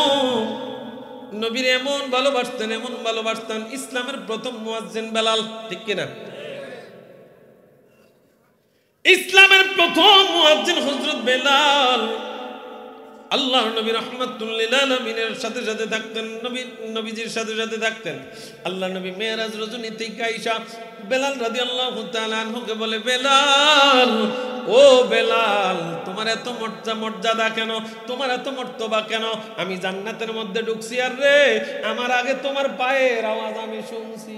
নবীর এমন ভালোবাসতেন, ইসলামের প্রথম মুয়াজ্জিন বেলাল, ঠিক কিনা? ইসলামের প্রথম মুয়াজ্জিন হযরত বেলাল। আল্লাহর নবী রাহমাতুল লিল আলামিনের সাথে থাকতেন, নবীজির সাথে থাকতেন। আল্লাহর নবী মেরাজ রজনীতে আয়েশা বেলাল রাদিয়াল্লাহু তাআলা আনহুকে বলে, বেলাল ও বেলাল তোমার এত মর্যাদা কেন, তোমার এত মর্তবা কেন? আমি জান্নাতের মধ্যে ঢুকছি আর রে আমার আগে তোমার পায়ের আওয়াজ আমি শুনছি।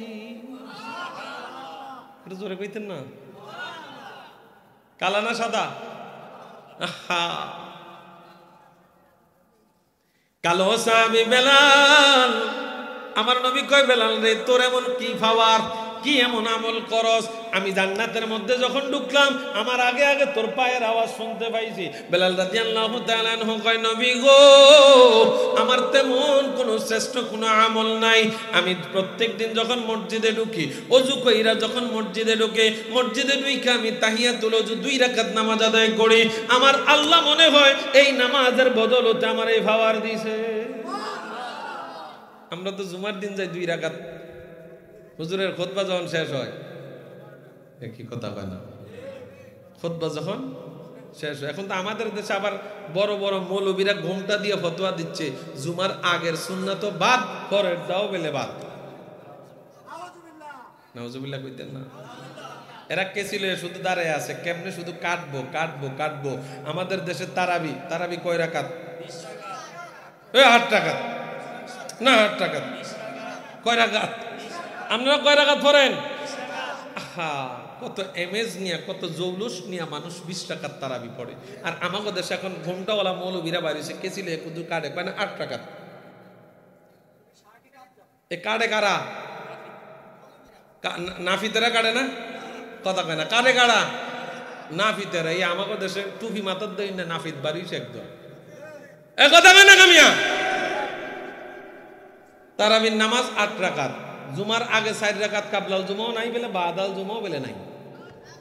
একটু জোরে কইতেন না? কালা না সাদা? কালো সাহাবী বেলাল। আমার নবী কয় বেলাল রে তোর এমন কি পাওয়ার কি এমন আমল করস? আমি জান্নাতের মধ্যে যখন ঢুকলাম আমার আগে আগে তোর পায়ের আওয়াজ শুনতে পাইছি। বেলাল রাদিয়াল্লাহু তাআলা আনহু কয়, নবী গো, আমার তেমন কোনো শ্রেষ্ঠ কোনো আমল নাই। আমি প্রত্যেকদিন যখন মসজিদে ঢুকি, ওযু কইরা যখন মসজিদে ঢুকে, মসজিদে ঢুকে আমি তাহিয়াতুল ওযু 2 রাকাত নামাজ আদায় করি। আমার আল্লাহ মনে হয় এই নামাজের বদলতে আমার এই পাওয়ার দিয়েছে। আমরা তো জুমার দিন যাই 2 রাকাত, হুজুরের খুতবা যখন শেষ হয়, কি কথা কয় না, খুতবা যখন শেষ হয়। এখন তো আমাদের দেশে আবার বড় বড় মৌলবীরা ঘোমটা দিয়ে ফতোয়া দিচ্ছে, জুমার আগের সুন্নাত তো বাদ, পরের দাও বেলে বাদ। নাউজুবিল্লাহ কইতেন না? এরা কে ছিল? শুধু দাঁড়ায় আছে, কেমনে শুধু কাটবো কাটবো কাটবো। আমাদের দেশে তারাবি, তারাবি কয় রাকাত? 8 রাকাত না, 8 রাকাত। কয় রাকাত? আপনারা কয় রাকাত পড়েন? কত এমেজ নিয়ে, কত জৌলুস নিয়ে মানুষ 20 রাকাত তারাবি পড়ে। আর আমাদের দেশে এখন ঘোমটাওয়ালা মৌলবীরা বাড়িছে, কে ছিল শুধু কাটে, কয় না 8 রাকাত। এ কাটে কারা? নাফিতেরা কাটে না? কথা কয় না, কারে কারা? নাফিতেরা। এই আমাদের দেশে টুপি মাথার দেয় না, নাফিত বাড়িছে একদম। এ কথা কয় না কামিয়া? তারাবির নামাজ 8 রাকাত, জুমার আগে 4 রাকাত, কাবলাল জুমাও নাই বলে, বাদাল জুমাও বলে নাই।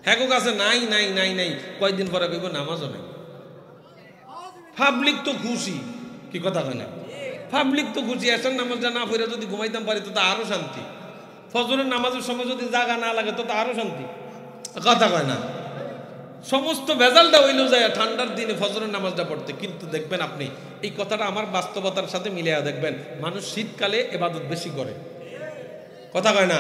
হ্যাঁ কাছে নাই নাই নাই নাই, কয়েকদিন পরে কইব নামাজও নাই। পাবলিক তো খুশি, কি কথা কয় না? পাবলিক তো খুশি। এসার নামাজটা না পড়ে যদি ঘুমাইতাম পারি তো আরো শান্তি। ফজরের নামাজের সময় যদি জাগা না লাগে তো আরো শান্তি। কথা কয় না? সমস্ত ভেজালটা হইলেও যায় ঠান্ডার দিনে ফজরের নামাজটা পড়তে। কিন্তু দেখবেন আপনি, এই কথাটা আমার বাস্তবতার সাথে মিলিয়ে দেখবেন, মানুষ শীতকালে ইবাদত বেশি করে। কথা কয় না?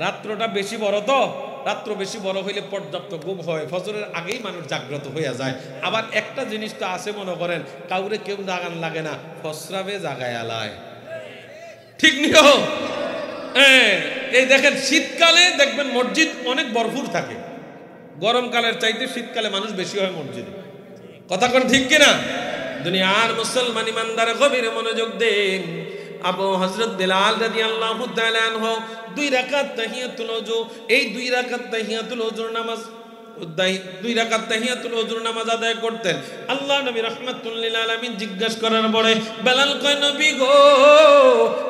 রাত্রটা বেশি বড়, তো রাত্র বেশি বড় হইলে পর্যাপ্ত ঘুম হয়, ফজরের আগেই মানুষ জাগ্রত হইয়া যায়। আবার একটা জিনিস তো আছে, মনে করেন কাউরে কেউ জাগান লাগে না, ফসরাবে জাগায় আলায়। ঠিক নিও? এই দেখেন শীতকালে দেখবেন মসজিদ অনেক ভরপুর থাকে, গরমকালের চাইতে শীতকালে মানুষ বেশি হয় মসজিদে। কথা কোন ঠিক কিনা? দুনিয়ার মুসলমান ইমানদার গভীর মনোযোগ দেন। আবু হযরত বেলাল রাদিয়াল্লাহু তাআলা আনহু 2 রাকাত তাহিয়াতুল ওযু, এই 2 রাকাত তাহিয়াতুল ওযুর নামাজ, 2 রাকাত তাহিয়াতুল ওযুর নামাজ আদায় করতেন। আল্লাহ নবী রাহমাতুল লিল আলামিন জিজ্ঞাসা করার পরে বেলাল কয়, নবী গো,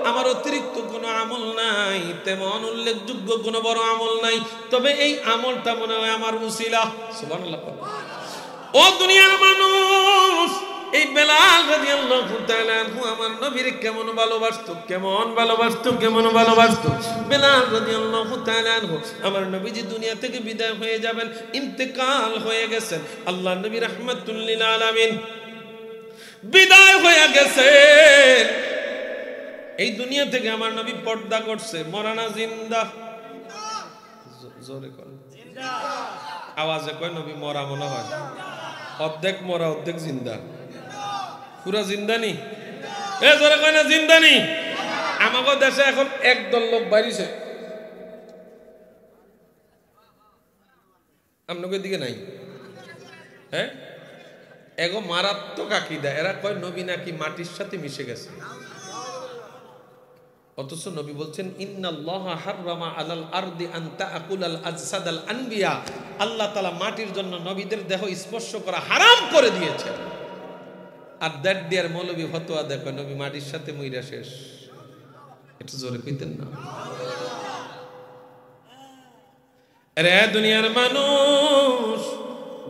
আমার অতিরিক্ত কোনো আমল নাই, তেমন উল্লেখযোগ্য কোনো বড় আমল নাই, তবে এই আমলটা মনে হয় আমার উসিলা। সুবহানাল্লাহ। ও দুনিয়ার মানুষ, এই বেলাল রাদিয়াল্লাহু তাআলা আনহু আমার নবীর কেমন ভালোবাসতো, কেমন ভালোবাসতো, কেমন ভালোবাসতো। বেলাল রাদিয়াল্লাহু তাআলা আনহু আমার নবীজি দুনিয়া থেকে বিদায় হয়ে যাবেন, ইন্তেকাল হয়ে গেছেন। আল্লাহ নবী রাহমাতুল লিল আলামিন বিদায় হয়ে গেছে। এই দুনিয়া থেকে আমার নবী পর্দা করছে, মরা না জিন্দা? জোরে কর, জিন্দা। আওয়াজে কয় নবী মরা মনে হয়, অর্ধেক মরা অর্ধেক জিন্দা। পুরা জিন্দানি? এ জোরে কয় না জিন্দানি? আমাকে দেশে এখন একদল লোক বাড়িছে, আপনাদের দিকে নাই? হ্যাঁ, এগো মারাত্মক আকীদা। এরা কয় নবী নাকি মাটির সাথে মিশে গেছে, অথচ নবী বলছেন ইন্নাল্লাহা হাররামা আলাল আরদি আন তাআকুলাল আজসাদাল আনবিয়া। আল্লাহ তাআলা মাটির জন্য নবীদের দেহ স্পর্শ করা হারাম করে দিয়েছে। আর দ্যাট ডিয়ার মৌলবী ফতোয়া দেখো নবী মাটির সাথে মইরা শেষ। একটু জোরে কইতেন না? আরে দুনিয়ার মানুষ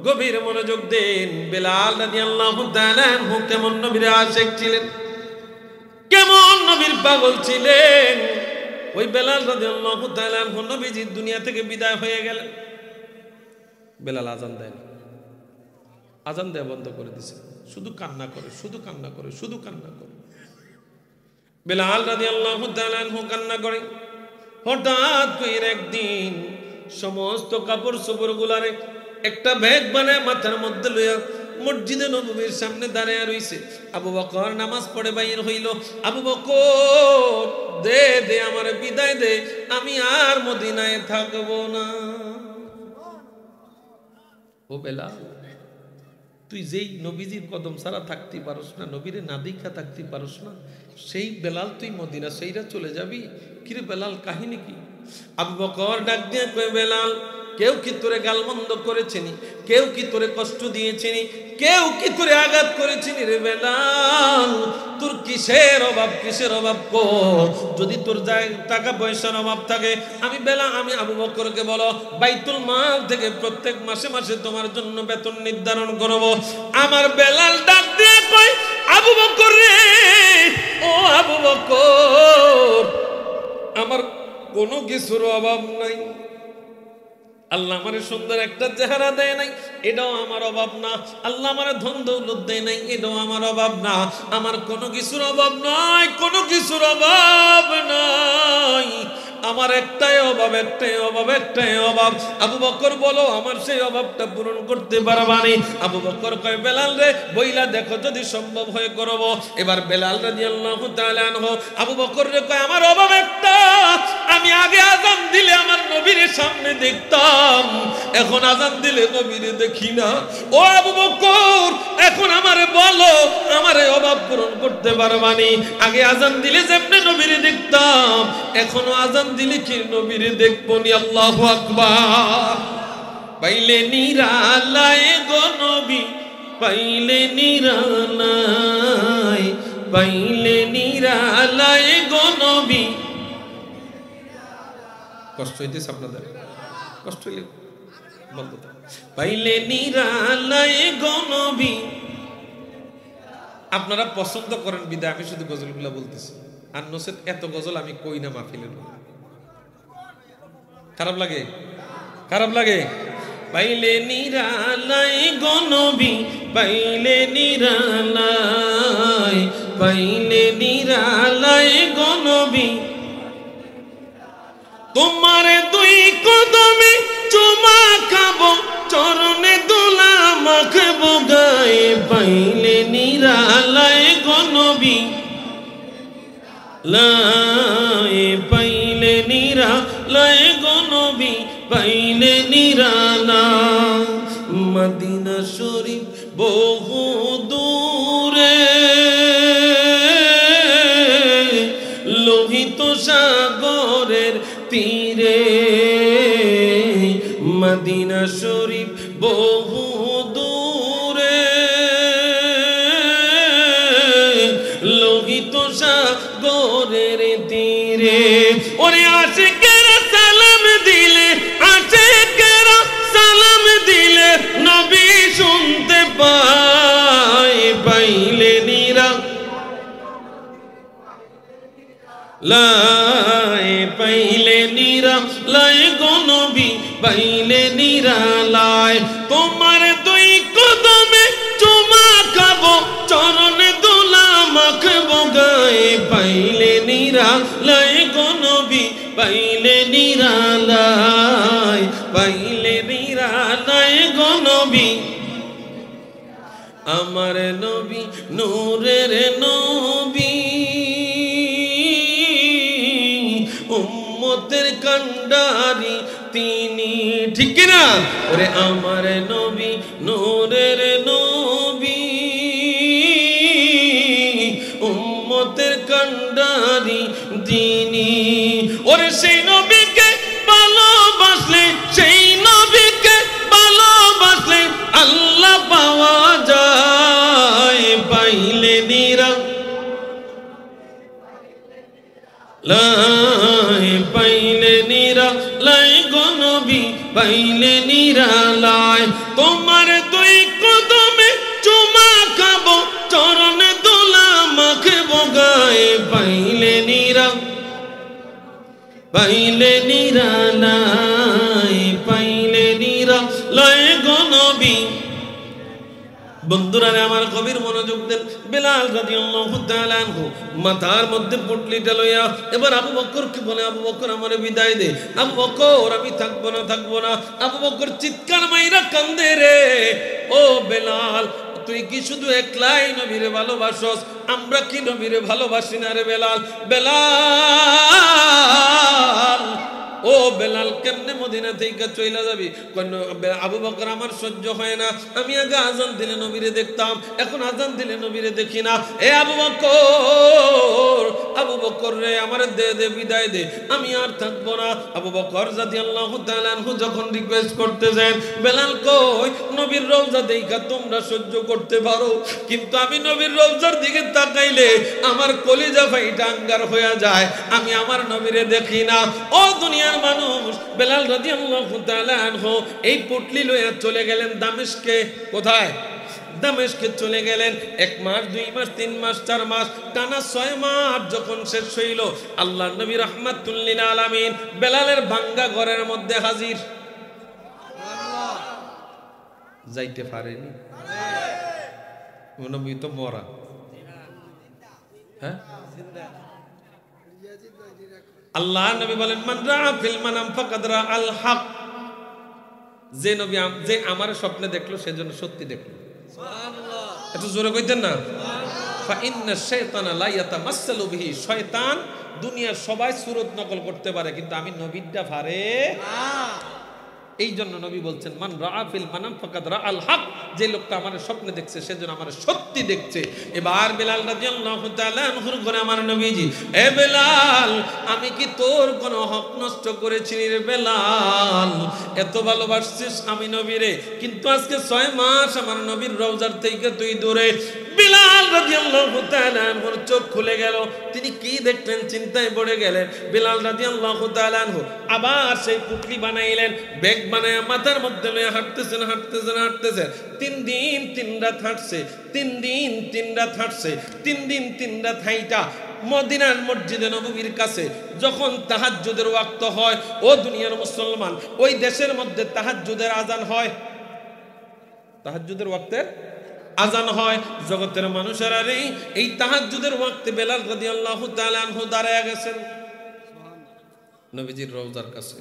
গভীর মনোযোগ দেন। বেলাল রাদিয়াল্লাহু তাআলা আনহু কেমন নবীর আশিক ছিলেন, কেমন নবীর পাগল ছিলেন। ওই বেলাল রাদিয়াল্লাহু তাআলা আনহু নবীজি দুনিয়া থেকে বিদায় হয়ে গেলেন। বেলাল আজান দেয় না, আজান দেয়া বন্ধ করে দিছে, শুধু কান্না করে, শুধু কান্না করে, শুধু কান্না করে। বেলাল রাদিয়াল্লাহু তাআলা আনহু কান্না করে। হঠাৎ করে একদিন সমস্ত কাপড় চোপড় গুলারে একটা ব্যাগ বানায় মাথার মধ্যে লইয়া মসজিদে নববীর সামনে দাঁড়ায় রইছে। আবু বকর নামাজ পড়ে বাইর হইল। আবু বকর, দে দে আমারে বিদায় দে, আমি আর মদিনায় থাকবো না। ও বেলাল, তুই যেই নবীজির কদম ছাড়া থাকতে পারস না, নবীরে না দেখা থাকতে পারস না, সেই বেলাল তুই মদিনা সেইরা চলে যাবি? কিরে বেলাল, কাহিনী কি? আবু বকর ডাক দিয়ে কয় বেলাল, কেউ কি তোরে গালমন্দ করেছেনি? কেউ কি তোরে কষ্ট দিয়েছেনি? কেউ কি তোরে আঘাত করেছেনি রে বেলাল? তোর কিসের অভাব, কিসের অভাব কো? যদি তোর টাকা পয়সার অভাব থাকে, আমি আবু বকরকে বলো বাইতুল মাল থেকে প্রত্যেক মাসে মাসে তোমার জন্য বেতন নির্ধারণ করব। আমার বেলাল ডাক দিয়ে কয়, আবু বকর রে, ও আবু বকর, আমার কোনো কিছুর অভাব নাই। আল্লাহ আমারে সুন্দর একটা চেহারা দেয় নাই, এটাও আমার অভাব না। আল্লাহ আমারে ধন দৌলত দেয় নাই, এটাও আমার অভাব না। আমার কোনো কিছুর অভাব নাই, কোনো কিছুর অভাব নাই। আমার একটাই অভাব, একটাই অভাব, একটাই অভাব। আবু বকর বলো, আমার সেই অভাবটা পূরণ করতে পারবানি? আবু বকর কয়, বেলাল রে, বইলা দেখো যদি সম্ভব হয় করব। এবার বেলাল রাদিয়াল্লাহু তাআলা আনহু আবু বকর রে কয়, আমার অভাব একটা, আমি আগে আযান দিলে আমার নবীর সামনে দেখতাম, এখন আযান দিলে নবীরে দেখি না। ও আবু বকর, এখন আমারে বলো, আমার এই অভাব পূরণ করতে পারবানি? আগে আযান দিলে যেমনে নবীরে দেখতাম, এখনো আযান দিলে কি নবীরে দেখবো নি? আল্লাহু আকবার। পাইলে নিরালায় গো নবী, পাইলে নিরালায়, পাইলে নিরালায় গো নবী। কষ্ট হইতেছে আপনাদের? কষ্ট হইলে বলতো। পাইলে নিরালায় গো নবী। আপনারা পছন্দ করেন বিদায় আমি শুধু গজলগুলা বলতেছি, আর নসেদ এত গজল আমি কই না মাহফিলে। খারাপ লাগে? খারাপ লাগে? পাইলে নিরালায় গো নবী, পাইলে নিরালায়, পাইলে নিরালায় গো নবী। তোমার দুই কদমে চুমা খাবো, চরণে দোলা মাখবো গায়ে, পাইলে নিরালায় গো নবী। লাই পাইলে নিরালায় গো নবী, পাইলে নিরালায়। মদিনা শরীফ বহু দূরে, লোহিত সাগরের তীরে। মদিনা শরীফ বহু দূরে, লোহিত সাগরের তীরে। ওরে আশিকেরা সালাম দিলে, আশিকেরা সালাম দিলে নবী শুনতে পায়, পাইলে লাই, পাইলে নিরালায় গো নবী, পাইলে নিরালায়। তোমার দুই কদমে চুমা খাবো, চরণে দোলা মাখবো গায়ে, পাইলে নিরালায় গো নবী, পাইলে নিরালায়, পাইলে নিরালায় গো নবী। আমার নবী নূরের নবী, উম্মতের কান্ডারি তিনি, ঠিক না? ওরে আমার নবী নূরের নবী, উম্মতের কান্ডারি তিনি। ওরে সেই নবীকে ভালোবাসলে, সেই নবীকে ভালোবাসলে আল্লাহ পাওয়া যায়, পাইলে নিরালায়, পাইলে নিরালায় গো নবী, পাইলে নিরালায়। তোমার দুই কদমে চুমা খাবো, চরণে দোলা মাখবো গায়ে, পাইলে পাইলে নিরালায়, পাইলে নিরালায় গো নবী। বন্ধুরা আমার কবির মনোযোগ দেন। বেলাল রাদিয়াল্লাহু তাআলা আনহু মাথার মধ্যে পুটলিটা লইয়া এবার আবু বকর কি বলে, আবু বকর আমারে বিদায় দে, আবু বকর আমি থাকবো না, থাকবো না। আবু বকর চিৎকার মাইরা কান্দে রে, ও বেলাল তুই কি শুধু একলাই নবীরে ভালোবাসস? আমরা কি নবীরে ভালোবাসি না রে বেলাল? বেলাল, ও বেলাল কেমনে মদিনা থেকে চলে যাবি? আবু বকর আমার সহ্য হয় না, আমি আগে আজান দিলে নবীরে দেখতাম, এখন আজান দিলে নবীরে দেখি না। এ আবু বকর রে, আমার দে দে, বিদায় দে, আমি আর থাকবো না। আবু বকর রাদিয়াল্লাহু তাআলা আনহু যখন রিকোয়েস্ট করতেছেন, বেলাল কই নবীর রওজা দেখা তোমরা সহ্য করতে পারো, কিন্তু আমি নবীর রওজার দিকে তাকাইলে আমার কলিজা ফাইটা আঙ্গার হয়ে যায়, আমি আমার নবীরে দেখি না। ও দুনিয়ার মানুষ, বেলাল রাদিয়াল্লাহু তাআলা আনহু এই পুটলি লইয়া চলে গেলেন দামেস্কে। কোথায়? দামেস্কে চলে গেলেন। 1 মাস 2 মাস 3 মাস 4 মাস টানা 6 মাস যখন শেষ হইল, আল্লাহর নবী রাহমাতুল লিল আলামিন বেলালের ভাঙ্গা ঘরের মধ্যে হাজির। যাইতে পারেনি, নবী তো মরা। হ্যাঁ, আল্লাহ নবী বলেন, মান রাআ ফিল মানাম ফাকাদ রাআল হক। যে নবী যে আমার স্বপ্নে দেখলো সেজন্য সত্যি দেখলো। সুবহানাল্লাহ, একটু জোরে কইতেন না? সুবহানাল্লাহ। ফা ইন্না শাইতানা লা ইয়াতামাসসালু বিহি। শয়তান দুনিয়ার সবাই সুরত নকল করতে পারে, কিন্তু আমি নবীটা পারে না। এই জন্য নবী বলছেন, মান রাআ ফিল মানাম ফাকাদ রাআল হক। যে লোকটা আমার স্বপ্নে দেখছে সেজন্য আমার সত্যি দেখছে। এবার বেলাল রাদিয়াল্লাহু তাআলা আনহুর ঘরে আমার নবীজি, এ বেলাল, আমি কি তোর কোনো হক নষ্ট করেছি রে বেলাল? এত ভালোবাসছিস আমি নবীরে, কিন্তু আজকে 6 মাস আমার নবীর রওজার থেকে তুই দূরে। বেলাল রাদিয়াল্লাহু তাআলা আনহুর চোখ খুলে গেল। তিনি কি দেখলেন চিন্তায় পড়ে গেলেন। বেলাল রাদিয়াল্লাহু তাআলা আনহু আবার সেই পুটলি বানাইলেন, বেগ বানায় মাথার মধ্যে লয়ে হাঁটতেছেন হাঁটতেছেন হাঁটতেছেন। 3 দিন 3 রাত হাঁটছে, 3 দিন 3 রাত হাঁটছে, 3 দিন 3 রাত হাইটা মদিনার মসজিদে নববীর কাছে যখন তাহাজ্জুদের ওয়াক্ত হয়, ও দুনিয়ার মুসলমান, ওই দেশের মধ্যে তাহাজ্জুদের আজান হয়, তাহাজ্জুদের ওয়াক্তে আজান হয়। জগতের মানুষেরা এই তাহাজ্জুদের ওয়াক্তে বেলাল রাদিয়াল্লাহু তাআলা আনহু দাঁড়ায় গেছেন নবীজির রওজার কাছে।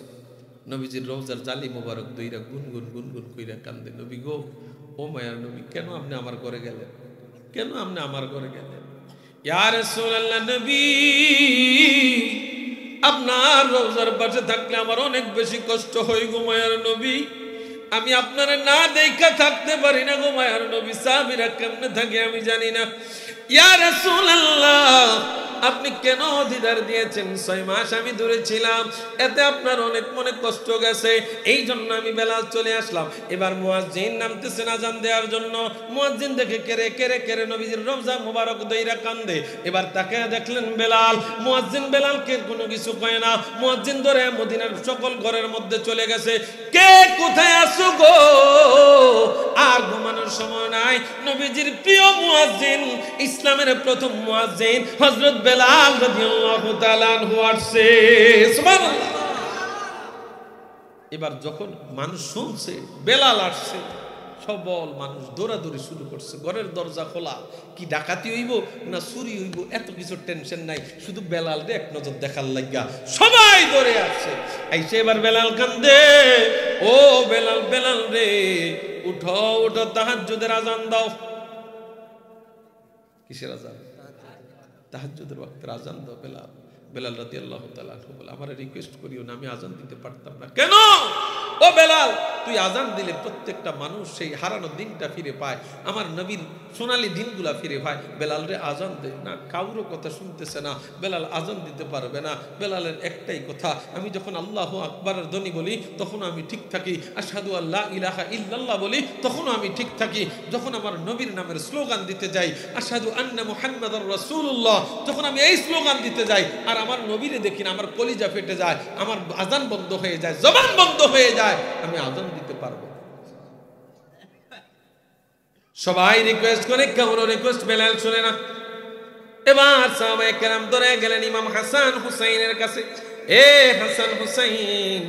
নবীজির রওজার জালি মোবারক দইরা গুনগুন গুনগুন কইরা কান্দে, নবী গো, ও মায়ার নবী, কেন আপনি আমার ঘরে গেলেন? কেন আপনি আমার ঘরে গেলেন? ইয়া রাসূলুল্লাহ, নবী, আপনার রওজার পাশে থাকলে আমার অনেক বেশি কষ্ট হয় গো মায়ার নবী, আমি আপনারা না দেখা থাকতে পারি না গো মায়ার নবী, সাহাবীরা কেমনে থাকে আমি জানি না। ইয়া রাসূলুল্লাহ, আপনি কেন দিদার দিয়েছেন? 6 মাস আমি দূরে ছিলাম, এতে আপনার অনেক মনে কষ্ট গেছে, এই জন্য আমি বেলাল চলে আসলাম। এবার মুয়াজ্জিন নামতেছেন আজান দেওয়ার জন্য। মুয়াজ্জিন দেখে কেরে কেরে কেরে নবীজির রওজা মোবারক দইরা কান্দে। এবার তাকে দেখলেন বেলাল। মুয়াজ্জিন বেলালকে কোনো কিছু কয় না। মুয়াজ্জিন ধরে মদিনার সকল ঘরের মধ্যে চলে গেছে। কে কোথায় আছো গো? আর ঘুমানোর সময় নাই। নবীজির প্রিয় মুয়াজ্জিন, ইসলামের প্রথম মুয়াজ্জিন হযরত বেলাল রাদিয়াল্লাহু তাআলা আনহু আসছে। সুবহানাল্লাহ। এবার যখন মানুষ শুনছে বেলাল আসছে, সবল মানুষ দৌড়াদৌড়ি শুরু করছে। ঘরের দরজা খোলা, কি ডাকাতি হইব না চুরি হইব এত কিছু টেনশন নাই, শুধু বেলাল রে এক নজর দেখার লাগা সবাই দৌড়ে আসছে। আইসে এবার বেলাল কান্দে, ও বেলাল, বেলাল রে, উঠো উঠো, তাহাজ্জুদের আজান দাও। কিসের আজান? তাহাজ্জুদের ওয়াক্তের আজান দাও বেলাল। বেলাল রাদিয়াল্লাহু তাআলা আনহু বলে, আমারে রিকোয়েস্ট করিও না, আমি আজান দিতে পারতাম না। কেন? ও বেলাল, তুই আজান দিলে প্রত্যেকটা মানুষ সেই হারানো দিনটা ফিরে পায়, আমার নবীর সোনালী দিনগুলা ফিরে পায়। বেলাল রে আজান দে না। কাউরো কথা শুনতেছে না, বেলাল আজান দিতে পারবে না। বেলালের একটাই কথা, আমি যখন আল্লাহু আকবারের ধ্বনি বলি তখন আমি ঠিক থাকি, আশহাদু আল্লা ইলাহা ইল্লাল্লাহ বলি তখনও আমি ঠিক থাকি। যখন আমার নবীর নামের স্লোগান দিতে যাই, আশহাদু আন্না মুহাম্মাদুর রাসূলুল্লাহ, যখন আমি এই স্লোগান দিতে যাই আর আমার নবীরে দেখি না, আমার কলিজা ফেটে যায়, আমার আজান বন্ধ হয়ে যায়, জবান বন্ধ হয়ে যায়, আমি আজান দিতে পারবো। সবাই রিকোয়েস্ট করে, কেমন রিকোয়েস্ট বেলাল শুনে না। এবার সাহাবায়ে কেরাম ধরে গেলেন ইমাম হাসান হুসাইনের কাছে। এ হাসান হুসাইন,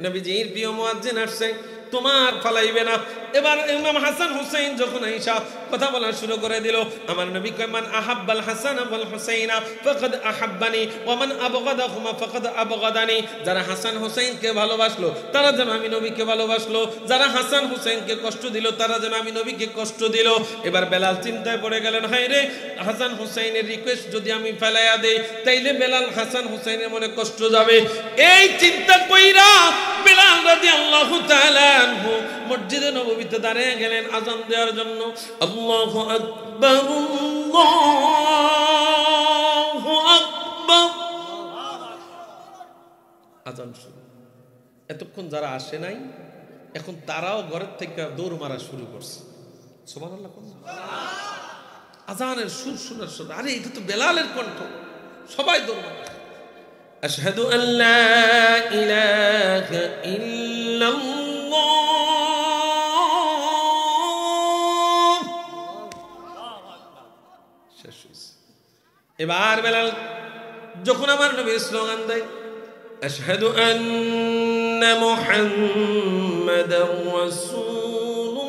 নবীজির প্রিয় মুয়াজ্জিন আসছে, তোমার ফালাইবে না। এবার ইমাম হাসান হুসাইন যখন আয়েশা কথা বলা শুরু করে দিল, আমার নবী কয় মান আহাব্বাল হাসান ওয়াল হুসাইনা ফাকাদ আহাব্বানি ওয়া মান আবগাদাহুমা ফাকাদ আবগাদানি। যারা হাসান হুসাইনকে ভালোবাসলো তারা যেন আমি নবীকে ভালোবাসলো, যারা হাসান হুসাইনকে কষ্ট দিল তারা যেন আমি নবীকে কষ্ট দিল। এবার বেলাল চিন্তায় পড়ে গেলেন, হায় রে, হাসান হুসাইনের রিকোয়েস্ট যদি আমি ফেলাইয়া দেই তাইলে বেলাল হাসান হুসাইনের মনে কষ্ট যাবে। এই চিন্তা কইরা বেলাল রাদিয়াল্লাহু তাআলা আনহু মসজিদে নববীতে দাঁড়িয়ে গেলেন আযান দেওয়ার জন্য। আল্লাহু আকবার, আল্লাহু আকবার। আযান শুরু। এতক্ষণ যারা আসে নাই এখন তারাও ঘরের থেকে দৌড় মারা শুরু করছে। সুবহানাল্লাহ। আযানের সুর শোনার সাথে আরে এটা তো বেলালের কণ্ঠ, সবাই দৌড় মারা। আশহাদু আল্লা ইলাহা ইল্লাল্লাহ। শেষ হইছে। এবার বেলাল যখন আমার নবীর স্লোগান দেয় আশহাদু আন্না মুহাম্মাদার রাসূলুল্লাহ,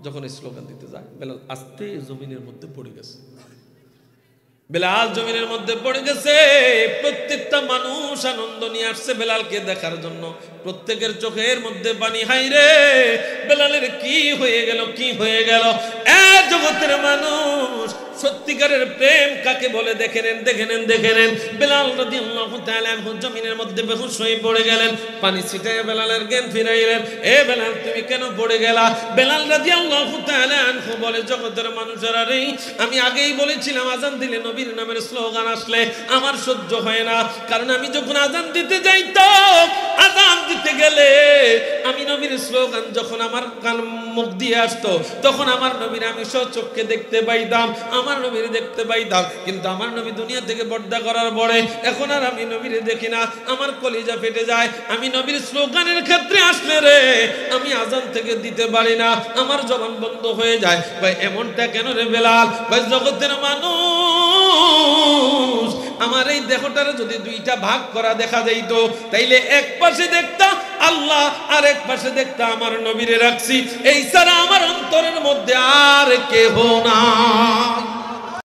যখন স্লোগান দিতে যায় বেলাল আস্তে জমিনের মধ্যে পড়ে গেছে। বেলাল জমিনের মধ্যে পড়ে গেছে। প্রত্যেকটা মানুষ আনন্দ নিয়ে আসছে বেলালকে দেখার জন্য। প্রত্যেকের চোখের মধ্যে পানি। হাই রে, বেলালের কি হয়ে গেল, কি হয়ে গেল। এক জগতের মানুষ সত্যিকারের প্রেম কাকে বলে দেখে নেন, দেখে নেন, দেখে নেন। বেলাল রাদিয়াল্লাহু তাআলা আনহু জমিনের মধ্যে বেহুশ হয়ে পড়ে গেলেন। পানি ছিটায় বেলালের জ্ঞান ফিরাইলেন। এ বেলাল তুমি কেন পড়ে গেলা? বেলাল রাদিয়াল্লাহু তাআলা আনহু বলে, জগতের মানুষেরা রে, আমি আগেই বলেছিলাম আযান দিলে নবীর নামের স্লোগান আসলে আমার সহ্য হয় না। কারণ আমি যখন আযান দিতে যাইতাম, আযান দিতে গেলে আমি নবীর স্লোগান যখন আমার কান মুখ দিয়ে আসতো তখন আমার নবীর আমি স্বচক্ষে দেখতে পাইতাম, আমার নবীর দেখতে পাইতাম। কিন্তু আমার নবী দুনিয়া থেকে পর্দা করার পরে এখন আর আমি নবীর দেখি না। আমার কলিজা ফেটে যায়। আমি নবীর স্লোগানের ক্ষেত্রে আসলে রে আমি আযান থেকে দিতে পারি না, আমার জবান বন্ধ হয়ে যায়। ভাই এমনটা কেন রে বেলাল? ভাই জগতের মানুষ, আমার এই দেহটার যদি দুইটা ভাগ করা দেখা যাইতো তাইলে এক পাশে দেখতাম আল্লাহ আর এক পাশে দেখতাম আমার নবীরে রাখছি। এই ছাড়া আমার অন্তরের মধ্যে আর কেহ নাই।